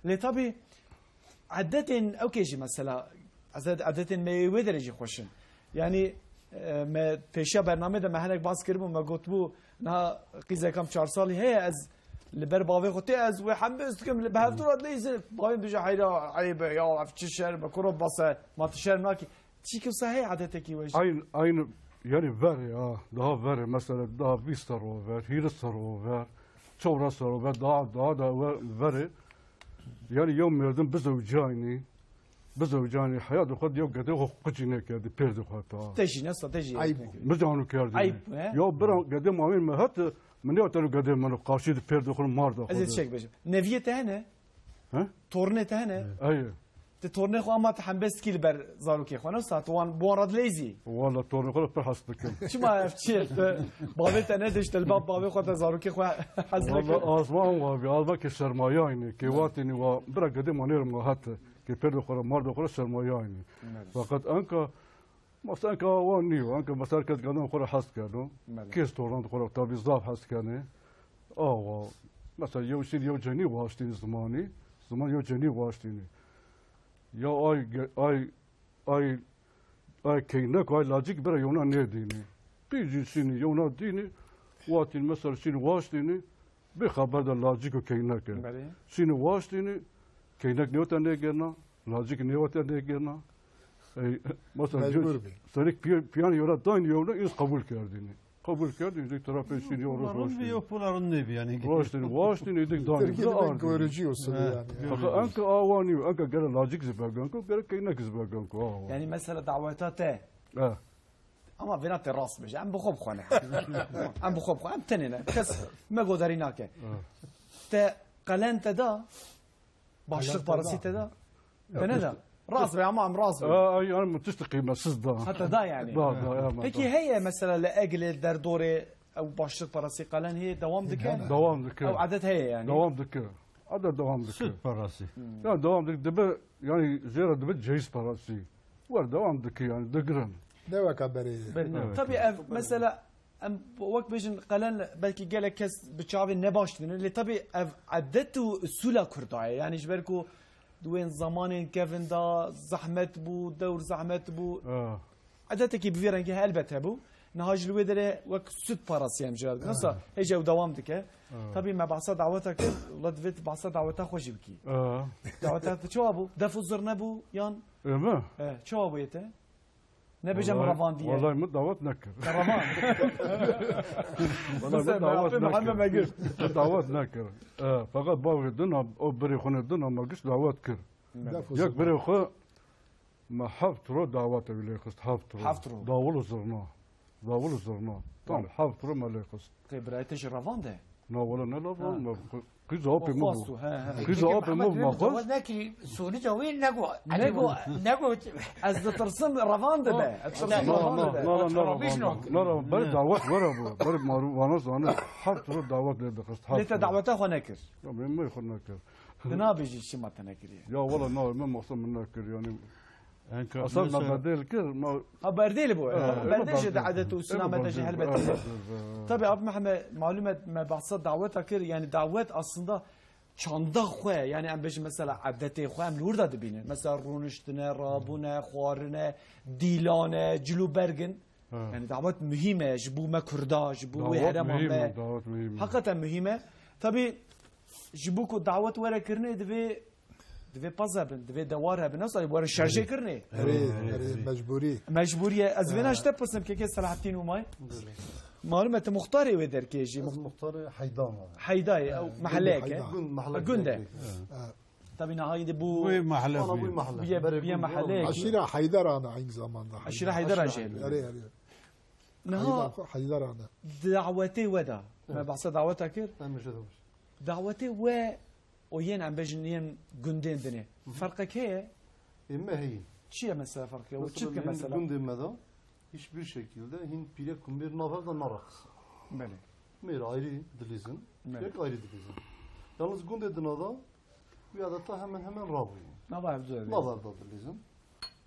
لطبي عادتين او كيجي مثلا عادتين ما ودرجي خوشن يعني ما پیشا برنامه ده مهلك باز كربو ما گوتبو نا قيزه كم 4 سالي هي از لبر باوي خوتي از وحمستكم بهفترات ليز باين بجا حيرا عيبه يا افتشر بكرو بس ما تشر ماكي تشيكو صحيح عادتك وجه aynı yani ver ya daha ver mesela daha bir sarı ver hir sarı ver çovra sarı ver daha da ver yani yom verdim biz evcani hayatı خود yok gede hokkacine geldi perdi hatta teji nasıl teji ayıp mızanı kerdi yo bir gede mamin mi hatta من يعتبر قدم من قاشيد بيرد خل مرضى أزيد شيء بيجي نفيته هنا ها تورنته هنا أيه تورني خو اما تحمست كيل بر زاروكي خو نفسها توان بورد ليزي والله تورني خو بحسبك شو ما عرفت بابت انا دشت الباب بابي خو زاروكي خو حزلك والله اسمان وبيالبا كسرماياني كيواتني وبرا قديم ونير مهات كي بيرد خو مرد خو سرماياني فقط انك مثلا كوانيو انك مثلا كنت قانون خو حس كانوا كيس تورنت خو تابي ضاف حس كاني مثلا يو سيد يو جني واشتين زمان يو جني واشتيني یا آی کینک آی لاجیک برای یونا ندینی بیجی سینی یونا دینی واتین مثلا سینی واشتینی به خبر در لاجیک و کینک سینی واشتینی کینک نیوتا نگرنا لاجیک نیوتا نگرنا مثلا سریک پیان یورا داین یونا ایز قبول کردینی قبول کردی یک طرف سینی و روشتینی و پولارون نبی یعنی واشتینی دیگه داین Türkiye'de görücü usulü yani. أنك أواني وأنك قال لاجيك زباقانكو قال كينك زباقانكو يعني مثلا دعواتاته اما بينات الراس مش عم بخوب خونه عم بخوب خونه عم تنينا كس ما قدريناك تا قلنت دا باشلق بارسيت دا بندا راس بي عم راس اي انا متشتقي مسز دا حتى دا يعني هيك هي مثلا لاجل دردوري او باشلق بارسي قلن هي دوام دكه او عدد هي يعني دوام دكه عدد دوام دكه سد بارسي يعني دوام دكه دب يعني زيرة دب جيس بارسي ور دوام دكه يعني دقرن Ne vakaberi? طبي مثلا وقت بيجن قلن بلكي قالك كس بتشافي نباشتين اللي طبي عدته سولا كرداي يعني جبركو دوين زمان كيفن دا زحمت بو دور زحمت بو عدتك بفيرن كي البته بو نهاج الويدر وقت سد باراسي ام جاد نصا هيجا ودوام دكه طبي ما بعصا دعوتك ولد فيت بعصا دعوتها خوش بكي دعوتها شو ابو دفو زرنا بو يان ما شو ابو يته نبي رمضان دي والله ما دعوت نكر رمضان والله ما قلت دعوت نكر فقط باوي دنا او بري خونه دنا ما قلت دعوت كر ياك بري خو ما حفترو دعوت ولا خست حفترو داول زرنا طبعا حفترو ما لا خست طيب رايتش رمضان ده لا ولا لا كيز اوبي مو كيز اوبي مو ما خست ذاكي سوني جوين نقو از ترسم رمضان ده لا بري دعوت ورا بري وانا زانا حفترو دعوت لا خست ليت دعوته خو نكر ما يخون نكر بنا بيجي شي ما تنكر يا والله ما مقصود من نكر يعني اصلا بدل كر ما برديل بو برديش عادته سنه ما تجي هلبت طبعا ابو محمد معلومه ما بحصد دعوتها كر يعني دعوت اصلا çanda xwe yani em bej mesela adetê xwe em lurda dibînin mesela rûniştine rabûne xwarine dîlane cilûbergin yani davet mühim e ji bo me Kurda ji bo wê herema me hakikaten mühim e tabii ji bo ku davet were kirine divê paz hebin divê dewar hebin nasıl were şerjê kirine mecbûrî ez vê naşte pisim keke Selahattin Umay معلومة مختاري ودر كيجي مختاري حيدان حيداي او محلك قنده طبعا هاي بو وي محله بيا محلك عشيرة حيدر انا aynı zamanda عشيرة حيدر جيل نها حيدر انا دعوتي ودا ما بحص دعوتها كير دعوتي وين عم بجنين قندين دنيا فرقك هي اما هي شي مثلا فرقك وتشك مثلا قندين ماذا hiçbir şekilde Hint pire kumbir navarda naraks. Bele. Mer ayrı dilizin, pek ayrı dilizin. Yalnız gün dedin ada, bir adeta hemen rabu. Navarda dilizin.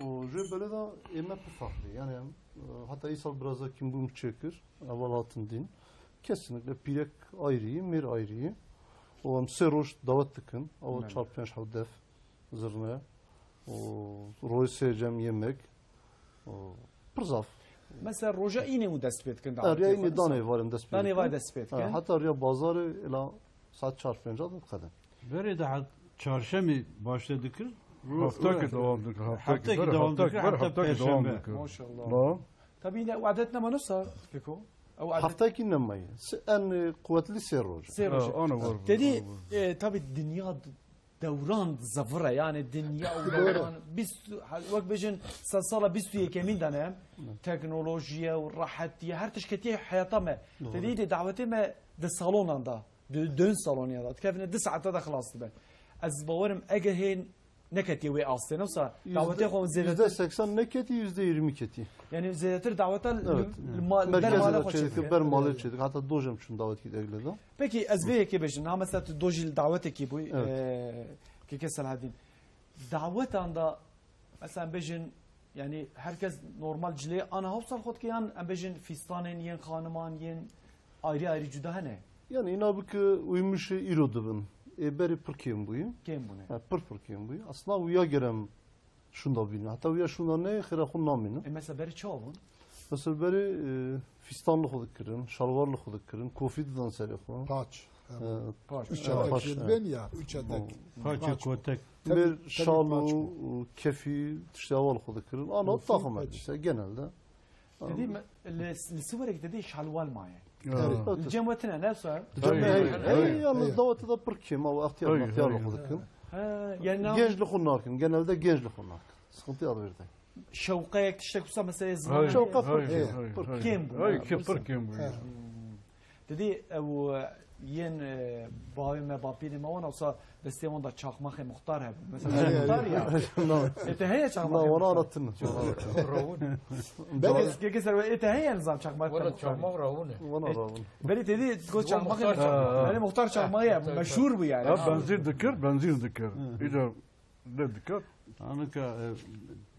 O je böyle de emme farklı. Yani hatta İsal biraz da kim bum çekir, avalatın din. Kesinlikle pirek ayrı, mer ayrı. O am seroş davet tıkın, o çarpmış havdef zırne. O roy seycem yemek. O Pırzaf. Mesela roja yine mi despet kın? Arya yine dane varım despet. Dane var despet kın. Hatta arya bazarı ila saat çarpınca da kadın. Böyle de çarşamba başladık. Haftaki devam dıkır. Haftaki devam dıkır. Hatta perşembe. Maşallah. Tabii yine vadetna ma nasıl Fiko? Haftaki nemayı. En kuvvetli serroja. Ana var. Dedi tabii dünya دوران زفره يعني الدنيا ودوران بس وقت بيجن صار 20 كمين دنا تكنولوجيا والراحتيه هر تشكتي حياتها ما تدي دعوتي ما ده صالون عندها دون صالون يا كيف 9 ساعات خلاص تبع از باورم اجا هين neketi ve aslında olsa davete konu %80 neketi %20 keti. Yani zedetir davete merkezde çedik ber malı çedik hatta dojam şun davet gidebildi. Peki ezbeye ki beşin ha mesela dojil davete ki bu ki kesel hadin davet anda mesela beşin yani herkes normal cile ana hafsal xod ki yan beşin fistanen yen xanıman yen ayrı ayrı cüda ne? Yani inabı ki uymuş irodubun. Beri pırkıyım buyu. Kim bu ne? Pırkıyım buyu. Aslında uya gerem şunda bilin. Hatta uya şunda ne xerakun namını. Mesela beri çoğun. Mesela beri fistanlı xoduk kırın, şalvarlı xoduk kırın, kofididen serikon. Paç. Paç. Üç adet ben ya. Üç adet. Paç kotek. Bir şalu, kefi, işte havalı xoduk kırın. Ana takım işte genelde. Dediğim, لسورك dediği şalval maya. Evet. Cemvetine ne sor? Yalnız davete da pırkıyım ama ihtiyarlı xoduk kırın. Gençlik onlarken, genelde gençlik onlarken. Sıkıntı adı verdi. Şevkaya işte kusa mesela zaman. Şevka pırkıyım. Kim bu? Ay pırkıyım bu. Dedi o yen bağıma babini ma ona olsa desteğin da çakmak muhtar hep. Mesela muhtar ya. Eteheye çakmak. Ona arattın. Ben keser eteheye nizam çakmak. Ona çakmak ravun. Ona ravun. Beni dedi go çakmak. Yani muhtar çakmak ya meşhur bu yani. Benzin dikir. İşte ne dikir? Anka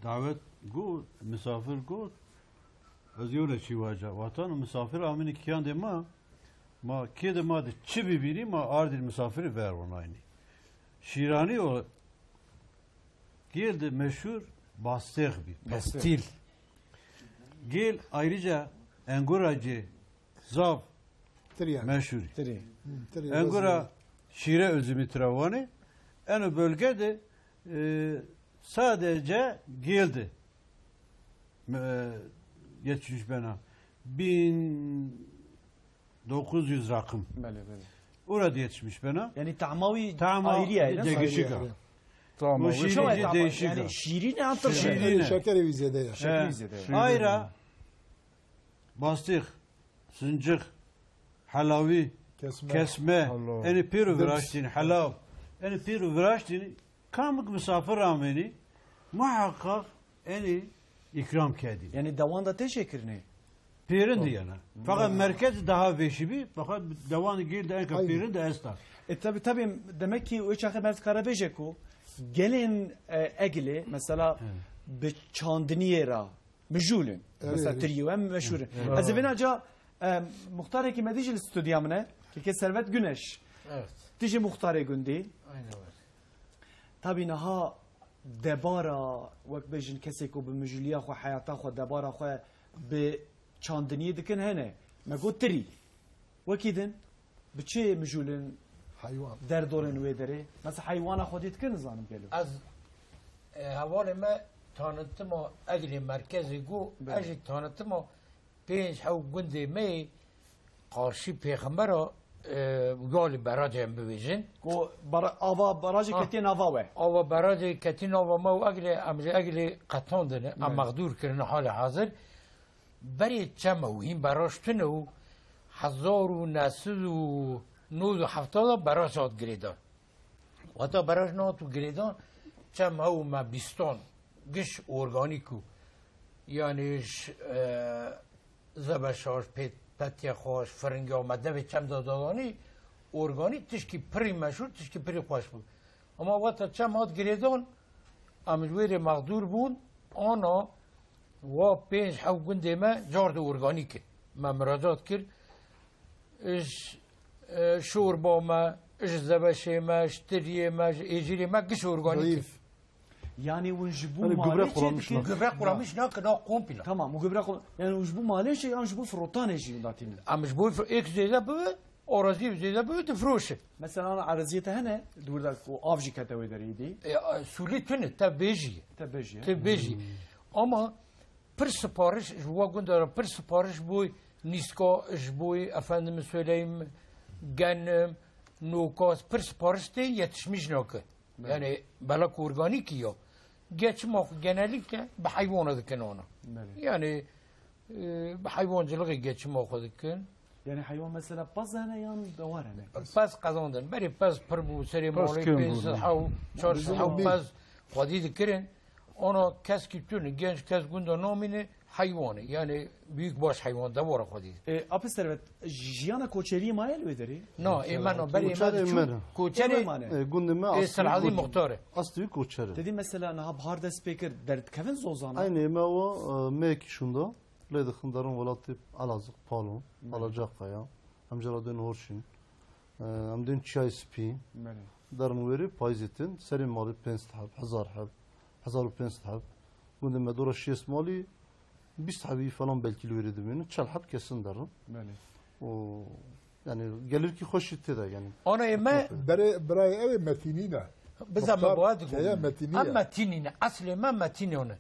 davet go misafir go aziyole şivaca vatan misafir amini kiyan dema ma kede ma de çibi biri ma ardil misafiri ver ona aynı. Şirani o geldi meşhur bastır bir pestil. Gel ayrıca engoracı zav meşhur. Engora şire özümü travani en bölgede sadece geldi. Geçmiş bana 1900 rakım. Orada yetişmiş bana. Yani tamavi ayrıya. Değişik. Bu şirinci değişik. Yani şirin antır şeker vizede ya. Şeker vizede. Ayra bastık, sıncık, halavi, kesme, eni piru viraştin, halav, eni piru viraştin, kamık misafir rameni, muhakkak eni ikram kedi. Yani davanda teşekkür ne? Pirin diyene. Fakat merkez daha veşibi, fakat davanı girdi en pirin de estar. Tabii demek ki o çakı mert karabejeko gelin egli mesela be çandniyera mejulün. Mesela triyem meşhur. Az evine ca muhtar ki medicil stüdyamına ki Servet Güneş. Evet. Tiji muhtar gündi. Aynen öyle. Tabii naha debara vak bejin keseko be mejuliya xo hayata xo debara xo be çandniye dikin hene. Me gotri. Vakidin بچه مجولن حيوان در دورن ویدره مثلا حیوان خودیت که نزانم گلو از حوال ما تانتم اجل مرکزی گو اجل تانتم پنج حو گنده می قارشی پیغمبر یال براج هم بویژن گو آوا براج کتین آوا و آوا براج کتین آوا ما و اجل قطاندنه ام مقدور کرن حال حاضر بری چما و این براشتنه و 1970 براش آد گریدان و تا براش نات و گریدان چم او ما بیستان گش ارگانیکو یعنی زبشاش پتی خوش فرنگی آمده به چم دادانی ارگانی تشکی پری مشهور تشکی پری خوش بود اما وقتا چم آد گریدان امجویر مقدور بود آنا و پنج حو گنده ما جارد ارگانیکه ما مراجعات کرد اش شوربا ما اش زبشه ما اشتریه ما اجیری ما گش ارگانیک yani vunjbu gübre kullanmış lan. Gübre kullanmış ne kadar komple. Tamam, o gübre yani vunjbu mali şey yani bu frotan şey datini. Ama bu ek zeyde bu arazi zeyde bu de froşe. Mesela ana araziyete hene durda o avcı katevi deriydi. Suli tüne tabeji. Tabeji. Ama per sipariş jwa gundara per sipariş bu nisko jboy efendime söyleyeyim genim nukas per sipariş de yetişmiş noka. Yani balak organik ya. Geçmek genellikle bir hayvana dikin ona. Yani bir hayvancılığı geçmek dikin. Yani hayvan mesela pazana yan davar hani. Paz kazandın. Beri paz per bu seri mali pez hav çarşı hav paz خودی دکرن آنها کس کی تونه گنج کس گوندا نامینه حیوانه یعنی büyük baş hayvan da var خودی اپ ثروت جیانا کوچری مایل ودری نه ایمانو بری ایمان کوچری گوندمه اصل مختاره اصلی کوچری dedi mesela ne bahar da speaker dert kevin zozana aynı ma o mek şunda lede xındarın velatip alazık palon alacak ya amcaladın horşin amdın çay spi darın veri payzetin serin mali 5 hab 1000 hab 1500 hab gundeme dora şes mali 20 حبی falan belki verdi beni. Çalhap kesin derim. O yani gelir ki hoş itti de yani. Ona ema برای ev metinine. بزم مواد متینینه اصل ما متینونه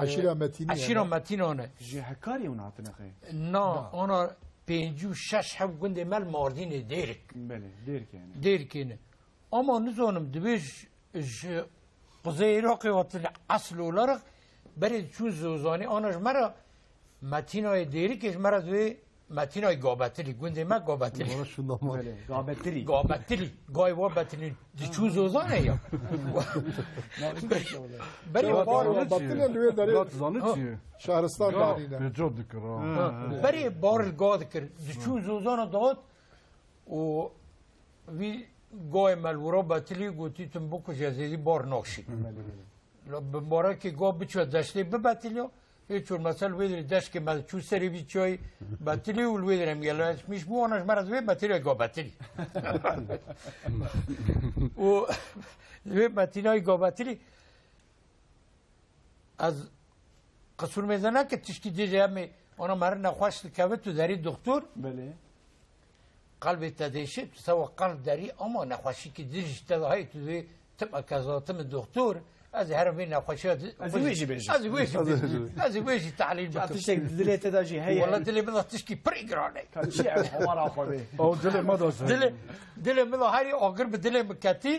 عشیره متینه عشیره متینونه جهکاری اون عطنا خی نه انا پنجو شش حب گنده مال ماردین دیرک بله دیرک yani دیرک نه اما نزانم دبیش قضای عراقی وطن اصل olarak برای چون زوزانی آنش مرا متینای دیرکش مرا دوی متینای گابتری گنده ما گابتری گابتری گابتری گای و بتری دی چون زوزانه یا برای بار بطل لوی داری شهرستان دارینه برای بار گاد کرد دی چون زوزانه داد و وی گای ملورا بطلی گوتی تم بکو جزیدی بار ناکشی بارا که گاب بچو دشتی ببطلیو هیچون مثلا ویدری دشت که من چو سری بیچوی بطلی و ویدرم گلوش میش بو آنش مرز وی بطلی گاب بطلی و وی بطلی گاب بطلی از قصور میزنه که تشکی دیجه همی آنا مره نخواست که تو داری دکتر بله قلب تدیشه تو سوا قلب داری اما نخواستی که دیجش تداهی تو دی تم اکازاتم دکتر از هر وی نخواستی از ویجی بیجی از ویجی تحلیل بکن تشتك دلی تداجی هی والله دلی بذار تشکی پریگرانه چی عمر آخوی او دلی ما داشت دلی ملا هری آگر به دلی مکتی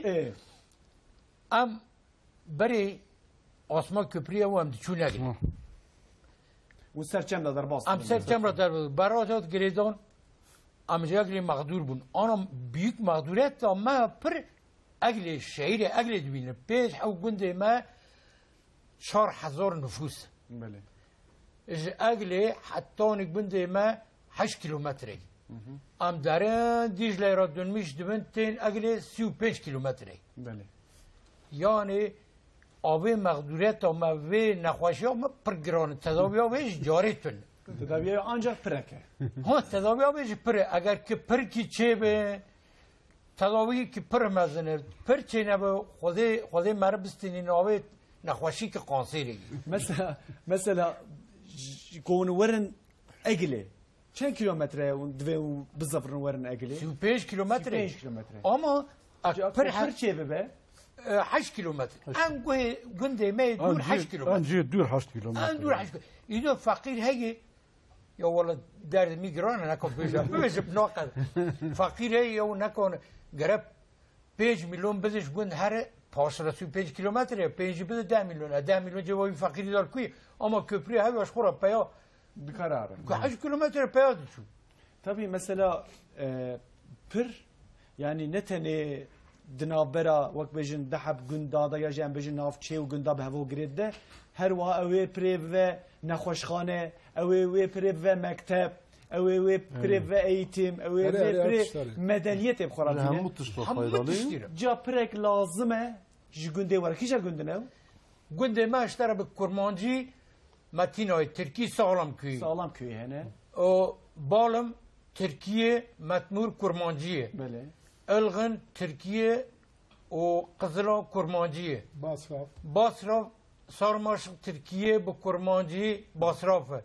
ام بری آسمان کپریه و ام چون نگی و سرچم در باست ام سرچم را در برادات گریدان ام جاگلی مقدور بون آنم بیک مقدوریت ما پر اگل شهیر اگل دوینه پیش او گنده ما 4000 نفوس بله اگل حتی گنده ما 8 کیلومتره ام دارن دیجله را دنمیش دوینتین اگل 35 کیلومتره بله یعنی آوه مقدوریت ما وی نخواشی ما پرگران تداوی آوهش جاریتون تداوی آنجا پرکه ها تداوی آوهش پره اگر که پر کی چه به تداوی که پر مزنه پر چه نبه خوده مره بستینین آوه نخواشی که قانسیری مثلا کون ورن اگله چند کیلومتره و دوی بزفرن ورن اگله 35 کیلومتره اما پر چه ببه 8 کیلومتر ان گنده می دور 8 کیلومتر ان دور 8 کیلومتر ان دور 8 ایدو فقیر هی یا ولا درد میگران نکن بيش بناقد فقیر هی یا نکن گرب 5 میلیون بزش گند هر پاس رسو 5 کیلومتر 5 بده 10 میلیون 10 میلیون جوابی فقیری دار کوی اما کپری هی واش خورا پیا بقرار 8 کیلومتر پیا دشو tabii mesela pir yani ne tane دنابرا وقت بيجن دحب گندا یا جن بيجن نافچه و گندا به هوا گرده هر وا اوی پریو و نخوشخانه اوی وی پریو و مکتب اوی وی پریو و ایتیم اوی وی پریو مدنیت بخوراتینه جا پرک لازمه جی گنده ورا کی جا گنده نو گنده ما اشترا به کرمانجی متینای ترکی سالم کوی هنه او بالم ترکیه متنور کرمانجیه بله الغن ترکیه و قزلا کرمانجیه باسراف سارماش ترکیه به کرمانجی باسرافه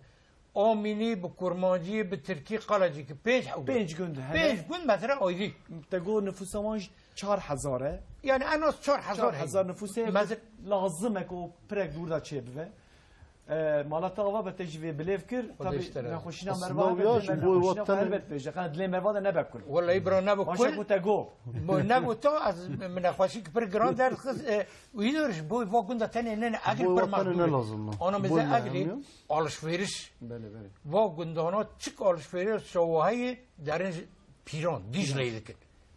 آمینی به کرمانجی به ترکیه قلجی که 5 گنده 5 گند مثلا آیدی تقول نفوس ماش 4000 يعني انا 4000 نفوس لازمه کو پرک دور دا چه بوه مالات آوا به تجوی بلیف کر طبی نخوشینا مروا هلبت بیشه قند لی مروا نبکل والله ایبرا نبکل ماشا تا گو نبو تو از من نخوشی که پر گران در خز ویدورش بوی واگون دا تنه نه اگل پر مقدور آنا مزه اگلی آلشفیرش واگون دانا چک آلشفیرش شواهای درنج پیران دیش لیده کن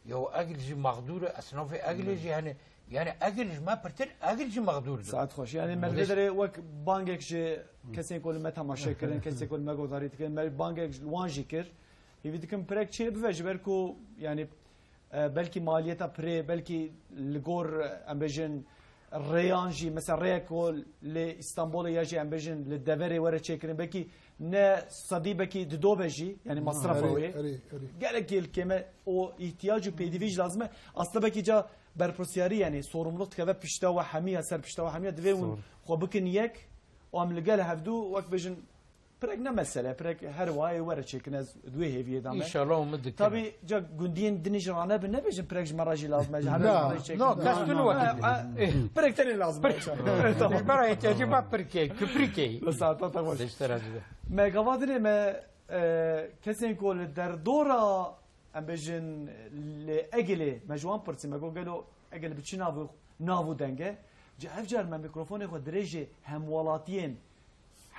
یا اگل جی مقدور اصناف اگلی جی هنه يعني اجلش ما برتر اجلش مقدور ساعت خوش يعني مردري وك بانجك جي كسي يقول ما تماشى كرن كسي يقول ما قدري تكن بانجك وانجي كر يفيدكم بريك شيء بفج بركو يعني بلكي ماليتها بري بلكي لغور امبيجن ريانجي مثلا ريكو لاسطنبول يجي امبيجن للدفري ورا تشيكرين بلكي نه صديبكي ددوبجي يعني مصرفوي قال لك الكلمه او احتياج بيديفيج لازمه اصلا بكي جا برپرسیاری یعنی sorumluluk که پشت و حمیه سر پشت و حمیه دویم خو بکن یک و عمل قال هفدو وقت بجن برك نمسله برك هر واي ورا تشيكن از دوي هيفي دامه ان شاء الله ومدك طبي جا جندين دنيج رانا بنبجن برك مراجي لازم لا كاستن وقت برك تاني لازم برا تجيب بركي كبركي بس طبعا ما قوادني ما كسين يقول در دورا ام بجن لاجلي مجوان برسي ما قالوا اجل بتشي نافو دنگه جاف جار من ميكروفون خو درجه همولاتين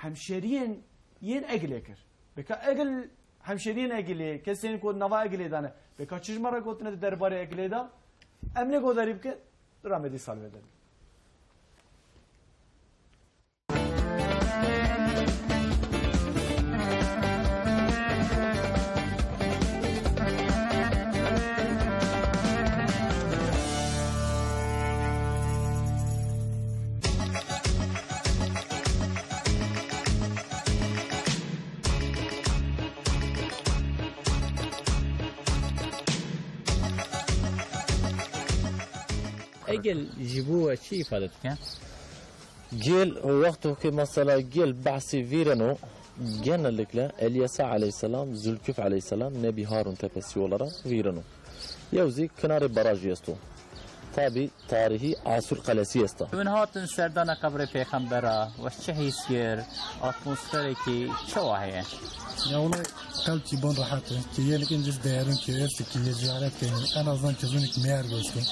همشرين ين اجلكر بكا اجل همشرين اجلي كسين يقول نوا اجلي دانه بكا چش مره قلتنا درباره اجلي دا امله گوداريب که رامدي سال بدل اجل جيبوه شي افادتك جيل وقته كمثلا جيل بعثي فيرنو جانا لك لا اليسع عليه السلام زلكف عليه السلام نبي هارون تبسي ولرا فيرنو يوزي كنار براج يستو تابي تاريخي عصر قلسي يستا من هاتن سردانا قبر پیغمبرا وشه هيسير اتموسفيريكي شو هي يا والله قلبي بون راحته كي يلك انجز دايرن كي يرتك كي زيارات كي انا ظن كزونك ميار بوسكي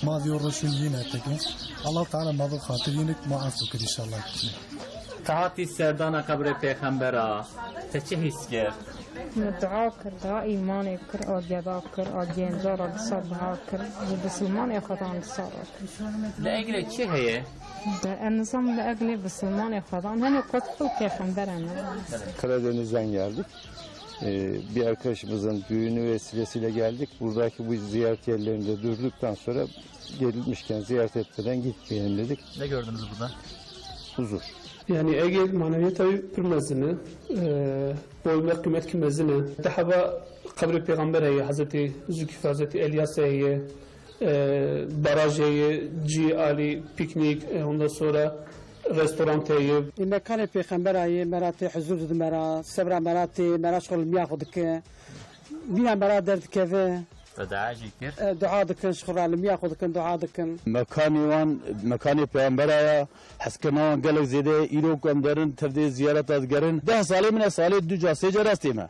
ما ديور رشون ينا تكن الله تعالى ما ضل خاطرينك ما عرفتك ان شاء الله تهاتي سردانا قبر پیغمبرا تچه هيسير دعا کر دعا ایمان کر آجدا کر آجینزار آدسا دعا کر بسلمان خدان دسا لأجل چه هي؟ النظام لأجل بسلمان خدان hani kutlu peygamberine. Karadeniz'den geldik. Bir arkadaşımızın düğünü vesilesiyle geldik. Buradaki bu ziyaret yerlerinde durduktan sonra gelmişken ziyaret etmeden gitmeyelim dedik. Ne gördünüz burada? Huzur. Yani Ege maneviyata bir mezini, boyunca kıymet ki mezini. Daha kabri peygamberi Hazreti Zülküf, Hazreti Elyas'e, barajı, Ci Ali, piknik, ondan sonra restorantayı. Mekanı peygamberi, merati huzur mera, sabra merati, meraşkol miyahudik, bina mera dert keve. دعاء ذكر دعاء ذكر شكر على المياه ذكر دعاء ذكر مكاني پیامبرaya حسکنا گلک زیده ایرو کم درن تفدی زیارت از گرن 10 ساله من ساله دو جاسه جراستیمه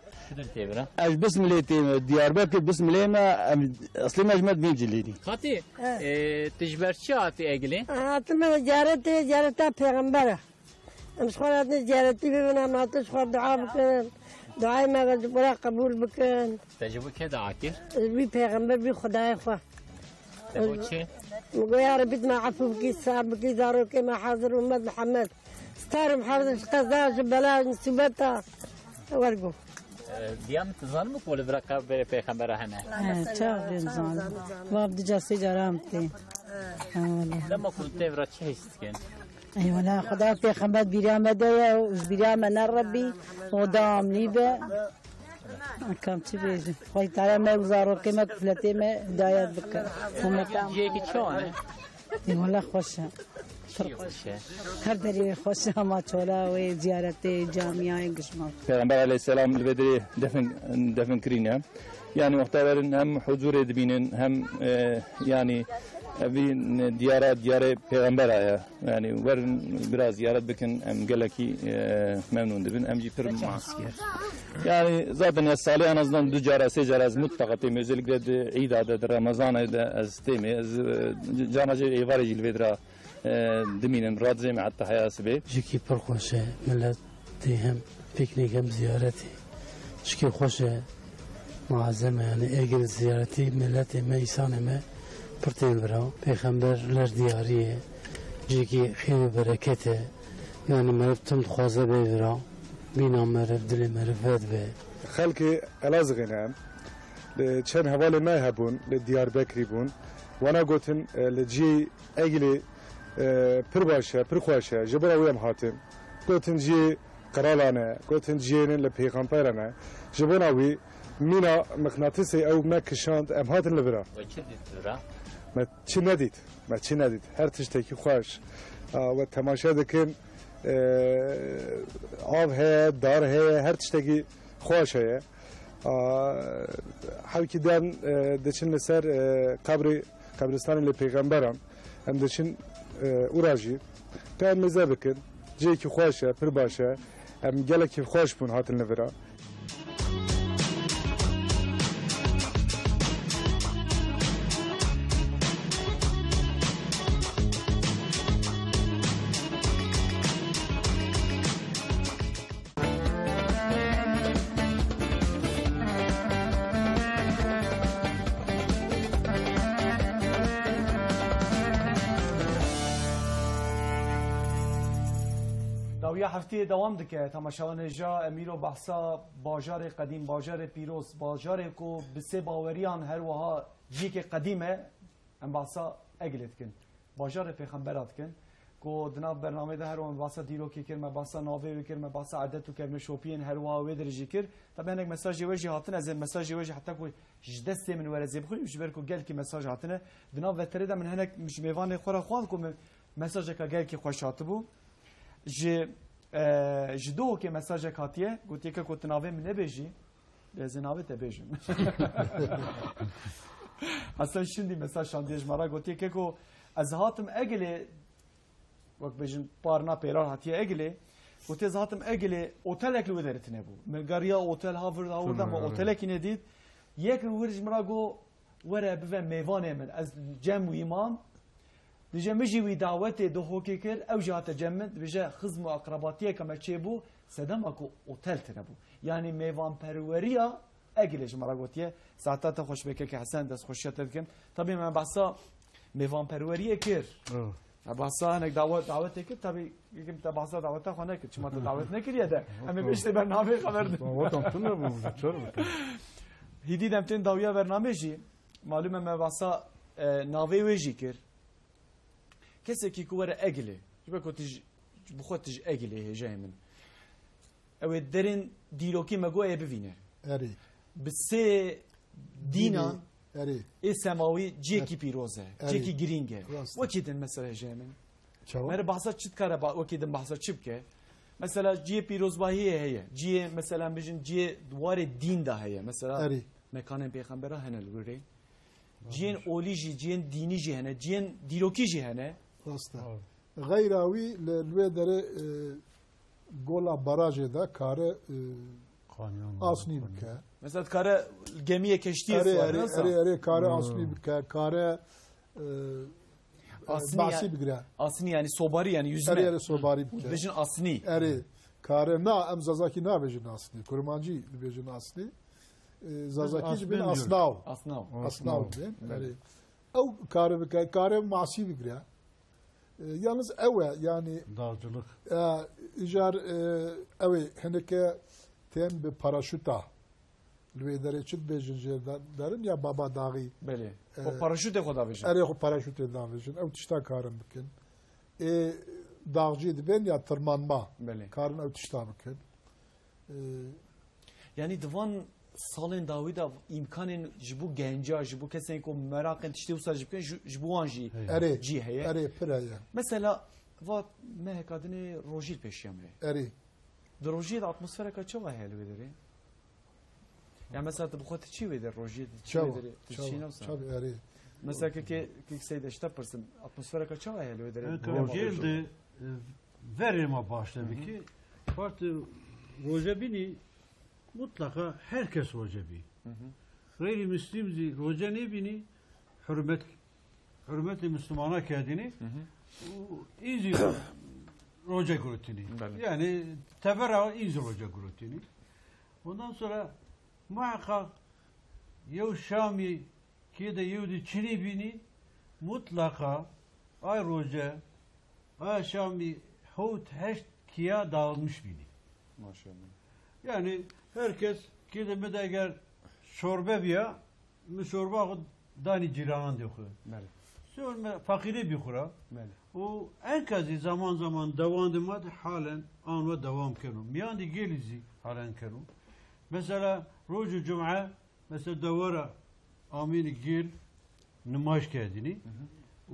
اج بسم الله تیم دیاربکر بسم الله ما اصلی مجمد بین جلیدی خاطی تجبرچات اگلی اتم زیارت پیغمبره مش خالد زیارتی ببینم ناتش خود دعا بکنن دعای ما برا قبول بکن تجربه که دعا کرد بی پیغمبر بی خدای خوا تبو چی مگو یا ربی ما عفو بکی صاحب بکی دارو که ما حاضر امت محمد ستارم حافظ قضا جبلا نسبتا ورگو دیام تزانم کول برا قبر پیغمبر هنه چه زانم واب دجاسی جرامتی لما كنت برا چه هستین ايوه لا خدا پیغمبر بیرام دایا و بیرام نه ربی ودام نیبه كم تبيجي خوي تعالى ما وزارو كما كفلتي ما هدايات بك جيكي شلون والله خوشة هر دري خوشة ما تشولا وزيارتي جامعة قشمة پیغمبر علیه السلام البدري دفن كرينا يعني مختبرن هم حضور دبينن هم يعني بين ديار پیغمبر يعني ورن biraz ziyaret بكن ام قالكي ممنون دبن ام جيفر يعني zaten الصالح en azından dücara secaraz mutlaka temi özellikle de İd adet Ramazan ayda az temi az canaje evarij ilvedra دمين رادزي مع التحية سبي جيكي برخوشة ملتي هم بيكنيك هم زيارتي شكي خوشة معزمة يعني اجل زيارتي ملتي ما يساني ما پرتین براو پیغمبر لر دیاریه جیکی خیر برکته یعنی مرف تم خوازه بیورا بینا مرف دل مرفت به خلقی الازغنام چند حواله نه هبون لدیار بکری بون وانا گوتن لجی اگلی پر باشه پر خوشه جبرا ویم هاتم گوتن جی قرالانه گوتن جینن لپیغمبرانه جبونا وی مینا مغناطیسی او مکشاند ام هاتن لبرا ما چی ندید هر تشتکی خوش و تماشا دکن آب هست دار هست هر تشتکی خوش هست حاوی دان دچن لسر قبرستان لپیغمبران هم دچن اوراجی کار مزه بکن جایی که خوشه پر باشه هم گله که خوش بون هاتن لبرا داویا هفته دوام دکه تماشاوان جا امیرو بحثا باجار قدیم باجار پیروز باجار کو بسه باوریان هر وها جیک قدیمه ام بحثا اگلت کن باجار پیغمبرات کن کو دناب برنامه ده هر وان بحثا دیروکی کر ما بحثا ناوی کر ما بحثا عدت و کبن شوپین هر وها و درجی کر طبعا انك مساج وجه هاتن از مساج وجه حتى کو جدست من ورزي بخوي مش بركو قال كي مساج هاتنا دناب وتريدا من هناك مش ميوان خورا خوان کو مساجك قال كي خوش هاتبو جي جدو که مساج کاتیه گویی که کت ناوی من نبیجی از ناوی تبیجم اصلا شندی مساج شاندیج مرا گویی که کو از هاتم اگلی وقت بیجن پارنا پیرار هاتیه اگلی گویی از هاتم اگلی اوتل اکلو درت نبود ملگاریا اوتل هاورد ما اوتل کی ندید یک ورج مرا گو وره به میوانه من از جمع و ایمان دیجا مجی وی دعوت دو هوکی کر او جهات جمد دیجا خزم و اقرباتیه کما چه بو سدم اكو اوتل تنبو یعنی میوان پروریا اگلش مرا گوتیه ساعتات خوش بکه که حسن دست خوشیت دکن طبعا من بحثا میوان پروریه کر بحثا هنگ دعوت کر طبعا یکم تا بحثا دعوت خانه کر چما تا دعوت نکریه ده همه بیشتر برنامه خبر ده دعوت هم تونه بود چرا هیدی دمتن داویا برنامه جی معلومه من بحثا ناوی ویجی کر کسی که کوره اگله جبه کتیج بخواد تیج اگله هجای من او درین دیروکی مگوه ببینه اری بسه دینا اری ای سماوی جیکی پیروزه جیکی گرینگه وکی دن مثلا هجای من مره بحثا چیت کاره وکی دن بحثا چی بکه مثلا جی پیروز باهیه هیه جی مثلا بجن جی دوار دین ده هیه مثلا مکان پیغمبره هنل وری جین اولی جی جین دینی جی هنه جین دیروکی جی هنه راسته غیراوی لوی داره گولا باراج ده کاره آسنی بکه مثلا کاره گمیه کشتی اره کاره آسنی بکه کاره باسی بگیره آسنی یعنی صوباری یعنی yüzme اره صوباری بکه بجن آسنی اره کاره نه ام زازاکی نه بجن آسنی کرمانجی بجن آسنی زازاکی بجن اسناو اره او کاره بکه کاره معصی بگیره yalnız eve yani dağcılık icar eve heneke tem bir paraşüta lüvedere çıt bejincer derim ya baba dağı beli o paraşüt ekoda bejin ere o paraşüt da bejin ev tişta karım bikin dağcıydı ben ya tırmanma beli karın ev tişta bikin yani divan salın davida imkanın jibu genca jibu kesin ko merakın tişti usar jibken jibu anji ji heye ere piraya mesela va mehkadını rojil peşyamre ere rojil atmosfera kaça var hel vederi yani mesela bu xot çi veder rojil çi vederi çabi ere mesela ki seyde işte person atmosfera kaça var hel vederi rojil de verime başladı ki farklı rojabini mutlaka herkes rocebi. Gayrimüslimzi roce ne bini hürmetli Müslümana kendini izi roce grutini. Yani tevera izi roce grutini. Ondan sonra muhakkak yev Şami ki de Yahudi Çin'i bini mutlaka ay roja ay şami hut heşt kiya dağılmış bini. Maşallah. Yani herkes gidip eğer çorba biya mı çorba dani ciranan diyor. Bəli. Sonra fakiri bir kura. Bəli. O en kazi zaman zaman devam edemedi halen an ve devam kerum. Yani gelizi halen kerum. Mesela roju cuma mesela devara amini gel namaş kendini.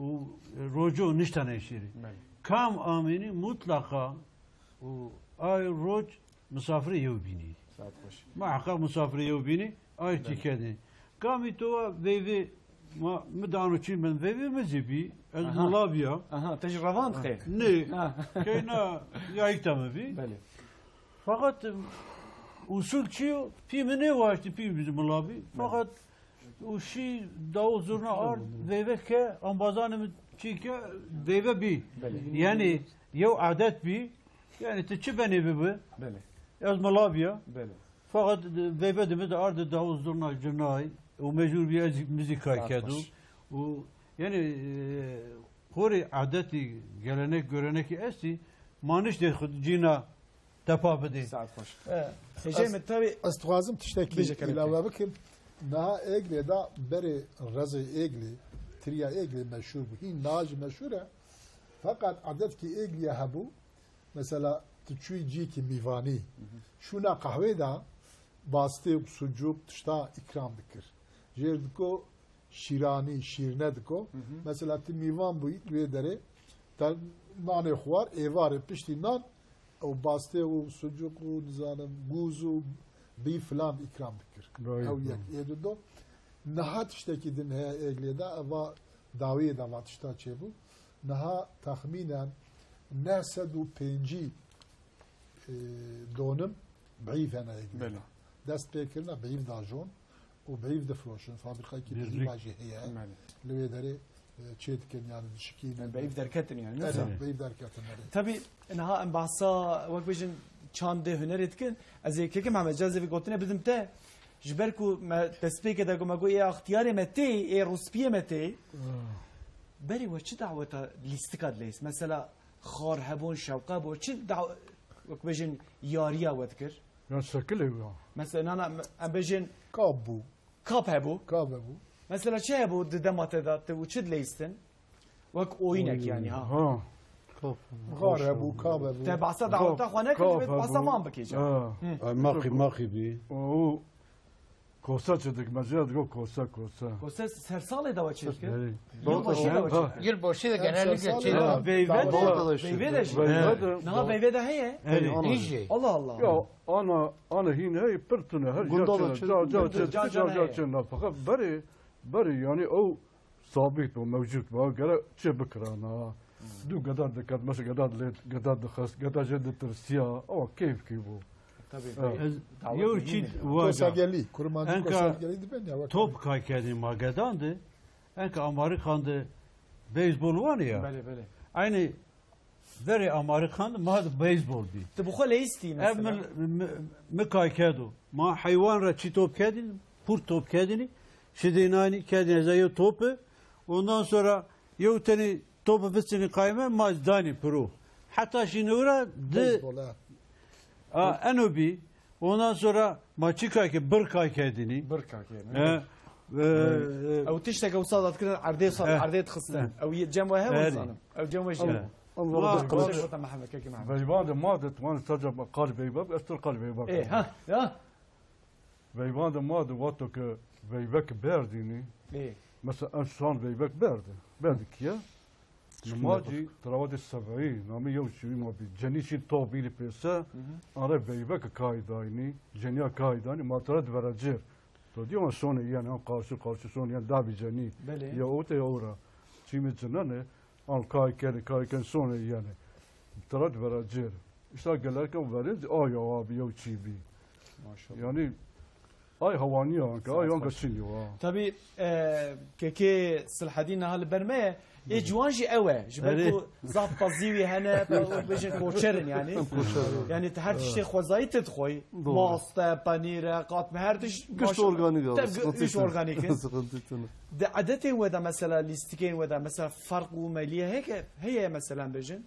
O roju niştane şiri. Kam amini mutlaka o ay roj misafir yevbini. Muhakkak misafir yevbini ay tikedi. Kami to ve ما مدانو چی من وی مزیبی از ملابیا تجربان خیر نه کینا یا ایتام بی بله فقط usul çiyo pi mi ne vardı pi bizim mulabi fakat o şey davul zurna ar ve ke ambazanım çike ve bi yani yev adet bi yani te beni bi bele az mulabiya bele fakat ve de ardı davul zurna cunay o mecbur bir müzik kaykedu. O yani hori adeti gelenek görenek esti maniş de cina tepa bedi. Saat hoş. Hecem tabi astwazım tişteki ilave bikim. Na egli da beri razı egli triya egli meşhur bu. Hin naj meşhur fakat adet ki egli habu mesela tçuy ci ki mivani şuna kahve da bastı sucuk tışta ikram dikir. Jerdiko şirani şirnediko mesela ti mivan bu ve dere ta nane xwar evar pişti nan o baste o sucuk o zanım guzu bi falan ikram dikir. Ev yak edo nahat işteki din he egleda ava davi da vatışta çebu naha tahminen nesedu penci donum beyfena egleda. Dest pekirna beyf da jon وبعيد دفروشن فابريقا كي باجي هي لو يدري تشيتكن يعني شكين بعيد دركتن يعني بعيد دركتن tabi انها ام بحثا وقت بيجن چاند هنر etkin از یک که محمد جازی گفتن بدم ته جبرکو ما تسبیح که دگو مگو ای اختیار متی ای روسپیه متی بری و چه دعوت لیستکاد لیس مثلا خار هبون شوقه بو چه دعوت وقت بيجن یاریا وذكر يعني شكله مثلا انا ام بيجن كابو کاپ هبو هبو مثلا چه هبو دمات دات و چه لیستن وک اوینک یعنی ها غار هبو کاب هبو تبعث دعوت اخوانك بس ما بكيجا ماخي بي او کوسا چدک مجید گو کوسا کوسا هر سال دوا چیزکه یل باشی ده genellikle çiğ Beyvede ne beyvede heye Allah Allah ya ana hine pırtına her ca fakat bari yani o sabit o mevcut var gele çebekrana du kadar da kadar mesela kadar da khas kadar jed siya o keyif ki bu tabii yo çi Kosageli kurmancı Kosageli de ben ya top kaykedi magadandı enka Amerikan'da beyzbol var ya bele aynı veri Amerikan'da ma beyzbol bi te bu khale isti mesela me kaykedu ma hayvan ra çi top kedin pur top kedini şidinani kedine zayo topu ondan sonra yo tani topu fısını kayme ma dani pro hatta şinura de Enobi ondan sonra maçı kayke bir kaykedini bir kaykedini او تشتكي وصلت كده عرضيه صار عرضيه خصتان او جنبها وصلنا او جنبها شيء الله محمد كيكي معنا بيبان مادت وانا سجب قلبي باب استر قلبي باب ايه ها يا بيبان ماد واتك بيبك بارديني ايه مثلا انسان بيبك بارد كيا نماجي تراود السبعين نامي يوشي ما بجنيشي طوبيلي بيسا انا بيبك كايدايني جنيا كايداني ما ترد ورجير تو diyor sonra yani karşı sonra yani daha bir cani ya o te ora şimdi canane al kayken sonra yani tarad veracır işte gelirken verince ay abi ya çibi maşallah yani Ay havaniya ki ay anka çiniyor. Tabii ki Sılhadin hal bermeye جوانجي قوي جبالكو زعف بازيوي هنا بيجن كوشرن يعني تحر تشتي خوزاي تدخوي ماستا بانيرا قات مهردش قشت اورجانيك قشت اورجانيك ده عادتين ودا مثلا ليستيكين ودا مثلا فرق وماليه هيك هي مثلا بيجن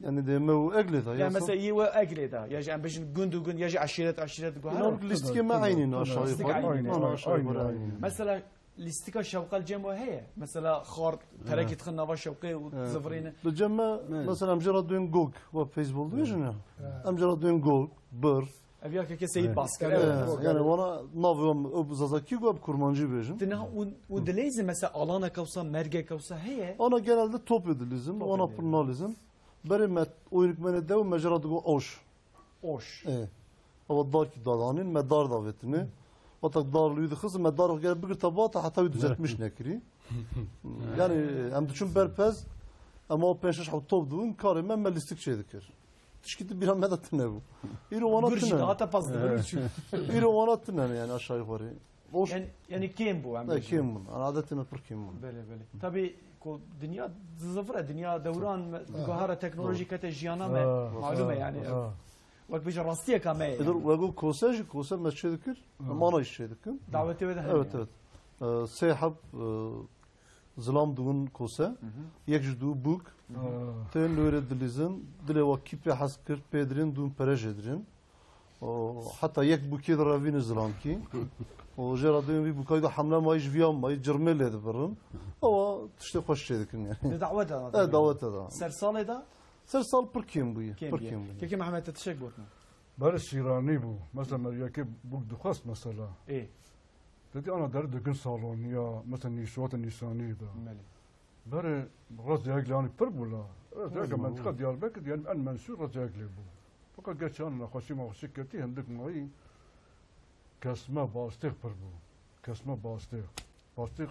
يعني ديما واجلي ده يعني مثلا يو اجلي ده يجي عم بيجن جندو جند يجي عشيرات جو ليستيكين ما عينين مثلا لیستیکا شوقال جمع هي مثلا خارد ترکی تخنا و شوقی و زفرینه الجمع مثلا مجرد دوين جوج و فيسبول دويجنا مجرد دوين جوج بر ابيك كي سيد باسكر يعني وانا نافيوم ابزازاكي و بكرمانجي بيجم تنها ودليزم مثلا الانا كوسا مرجه كوسا هي انا genelde top edilizm وانا برناليزم بريمت oyunuk mene dev mecrad go oş او daki dalanin medar davetini Otak darlıydı kızım, ben darlık gelip bir tabata hatta düzeltmiş nekri. Yani hem düşün berpez ama o penşeş hav topduğun karı ben listik şey dikir. Tişkiti bir an medatın ne bu? İri ona tünen. Hatta pazdı. İri ona tünen yani aşağı yukarı. Yani kim bu? Kim bu? Ana adetine per kim bu? Böyle. Tabii dünya zıfıra, dünya devran gahara teknolojik tecrübana malume yani. Bak bir rastiye kameye. Edir ve kosa mescid dikir. Mana iş şey dikir. Daveti ve de. Evet. Seyhab zlam duun kosa. Yekjdu buk. Ten löre dilizin. Dile vakipe haskır pedrin duun perejedrin. Hatta yek buki ravin zlam ki. O jeradın bir bukayda hamle mayış viyam mayış cermel edibirun. Ama işte hoş şey dikir yani. Ne davet da. Evet davet da. Sersale da. Sersal per kim bu? Peki Mehmet teşekkür ederim. Barış İrani bu. Mesela yaki bu dukhast mesela. Dedi ana der dükün saloniya mesela nişvat nisani da. Bari razıyag yani per bula. Razıyag mantıka Diyarbakır yani en mensur razıyag bu. Fakat geçen naxaşima şirketi hendik mai kesme bastık per bu. Kesme bastık. Bastık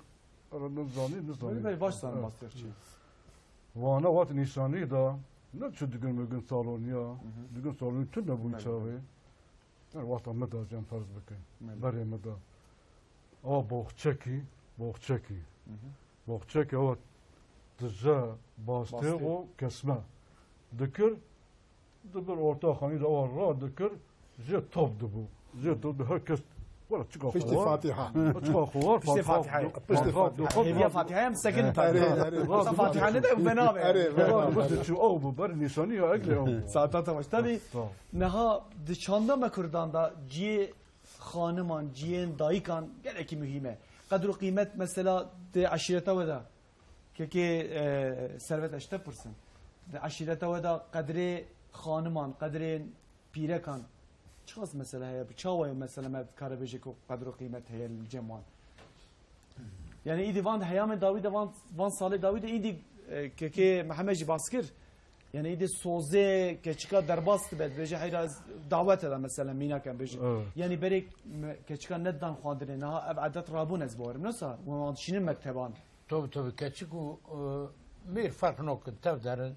aranın zani. Böyle baştan bastık. Vana vat nisani da ne çödükün saloniya. Dükün salonu tüm ne bu çavi. Yani vatan medazyan farz bakın. Bari meda. O bohçeki. Bohçeki o dıza bastı o kesme. Dükür bir orta hanı da o ra dükür je topdu bu. Je topdu herkes ولا تشقى فيش فاتحة تشقى خوار فيش فاتحة هي فاتحة هم سكن فاتحة ندى بنابه بس شو أو ببر نشانية أجل أو ساعتها مش تبي نها دشاندا مكردان دا جي خانمان جين دايكان جالك مهمة قدر قيمة مثلا عشيرته ودا كي ثروت أشتا برسن عشيرته ودا قدر خانمان قدر بيركان شخص مثلا هي بتشاوي مثلا ما كاربيجيك قدر قيمة هي الجمال يعني إيدي فان هيام داوود فان صالح داوود إيدي كي محمد باسكر يعني إيدي سوزي كشكا درباست بد بيجي حيرا دعوات هذا مثلا مينا كان بيجي يعني بريك كشكا ندان خاندرين ها أبعدت رابون أزبور نصا وما شنو مكتبان طب كشكو مير فرق نوك تاب دارن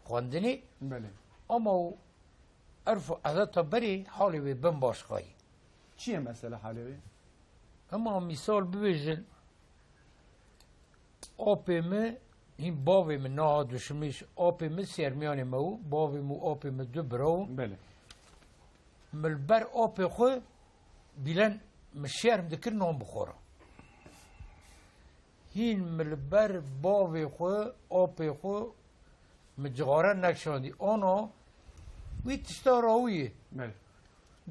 خاندني أما أرفع هذا تبري حالي بنباش قاي. شيء مسألة حالي؟ أما مثال بيجن أوبم هين باوي من نهاد وشميش أوبم سيرمياني مو باوي مو أوبم دبرو. بله. ملبر أوبي خو بلان مشير مذكر نوم بخورة. هين ملبر باوي خو أوبي خو مجغارن نكشاندي أنا ويتشتراويه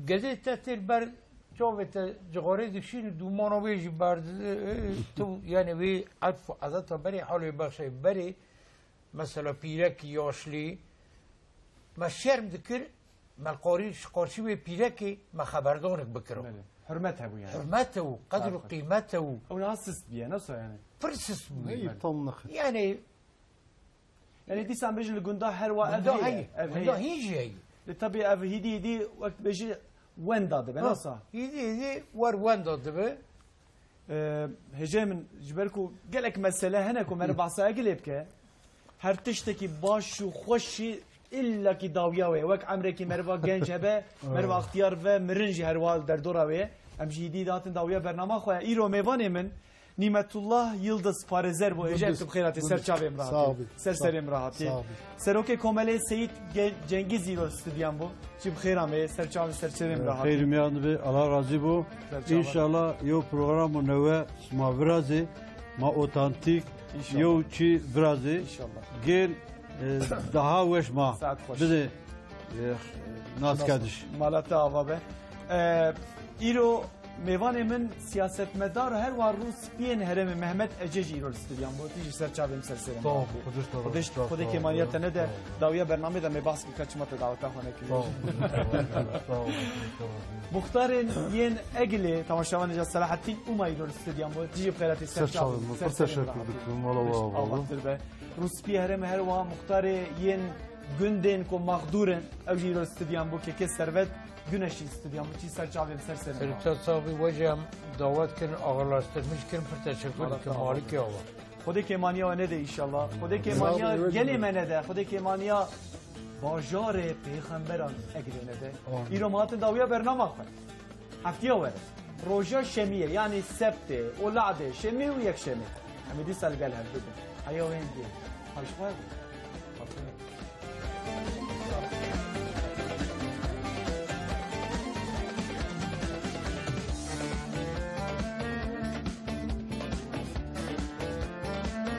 قدرت تاتل بر شوفت جغوري دشين دومانو بيجي برد تو يعني وي عطف عادة بري حاله بخشي بري مثلا بيرك ياشلي ما شرم ذكر ما القاريش قارشي بيرك ما خبردونك بكره حرمتها ابو يعني حرمته قدر قيمته او ناسس بيه نفسه يعني فرسس يعني دي سام بيجي الجندا حلوة هي هي طبي هيدي وقت بيجي وين داد بنصا هيدي ور وين داد به هجا من جبالكو قالك مسألة هنا كم 4 ساعة قلبك هر تشتكي باش وخشي إلا كي داوياوي وك عمرك مربا جنجبه مربا اختيار و مرنجي هروال در دوراوي ام جديد داتن داوية برنامج خويا ايرو ميفاني من نعمت الله يلدز بارزر بو اجابت بخيراتي سر شاب امراهاتي سر امراهاتي سروكي كومالي سيد cengiz يرو استديان بو چی بخير امي سر شاب امراهاتي خير ميان بي الله راضي بو ان شاء الله يو برنامج نوع ما برازي ما اوتانتيك يو چی برازي ان شاء الله gel daha weş ma bizi nas kardeş malata avabe İro mevan min siyasetmedar her var Rus piyen heremi Mehmet Ececi İro stüdyan bu tiji serçavem serserim. Tamam. Xwedê kêmaniyeta ne de dawiya bername de me bahs ki kaçma te daveta xane ki. Muxtarên yên Egilê tamaşavan neca Selahattin Uma İro stüdyan bu tiji bxeyratê serçavem. Teşekkür ederim. Allah Rus piyen heremi her var muxtarê yên gündên ku mağdurin ew jî îro stüdyan bu keke servet Güneşi stüdyan bu çiğ serçavem serserim. Serçat sahibi vecem davet kirin ağırlaştırmış kirin bir teşekkür ederim malik ya var. Xwedê kêmaniya ne de inşallah. Xwedê kêmaniya gelê me ne de. Xwedê kêmaniya bajarê pêxemberan Egilê ne de. Îro hatin dawiya bernama xwe. Heftiya were. Roja şemiye yani septê û ladê şemê û yekşemê. Em ê dîsal gel hev bibin. Heya wên diye. Haşxwe.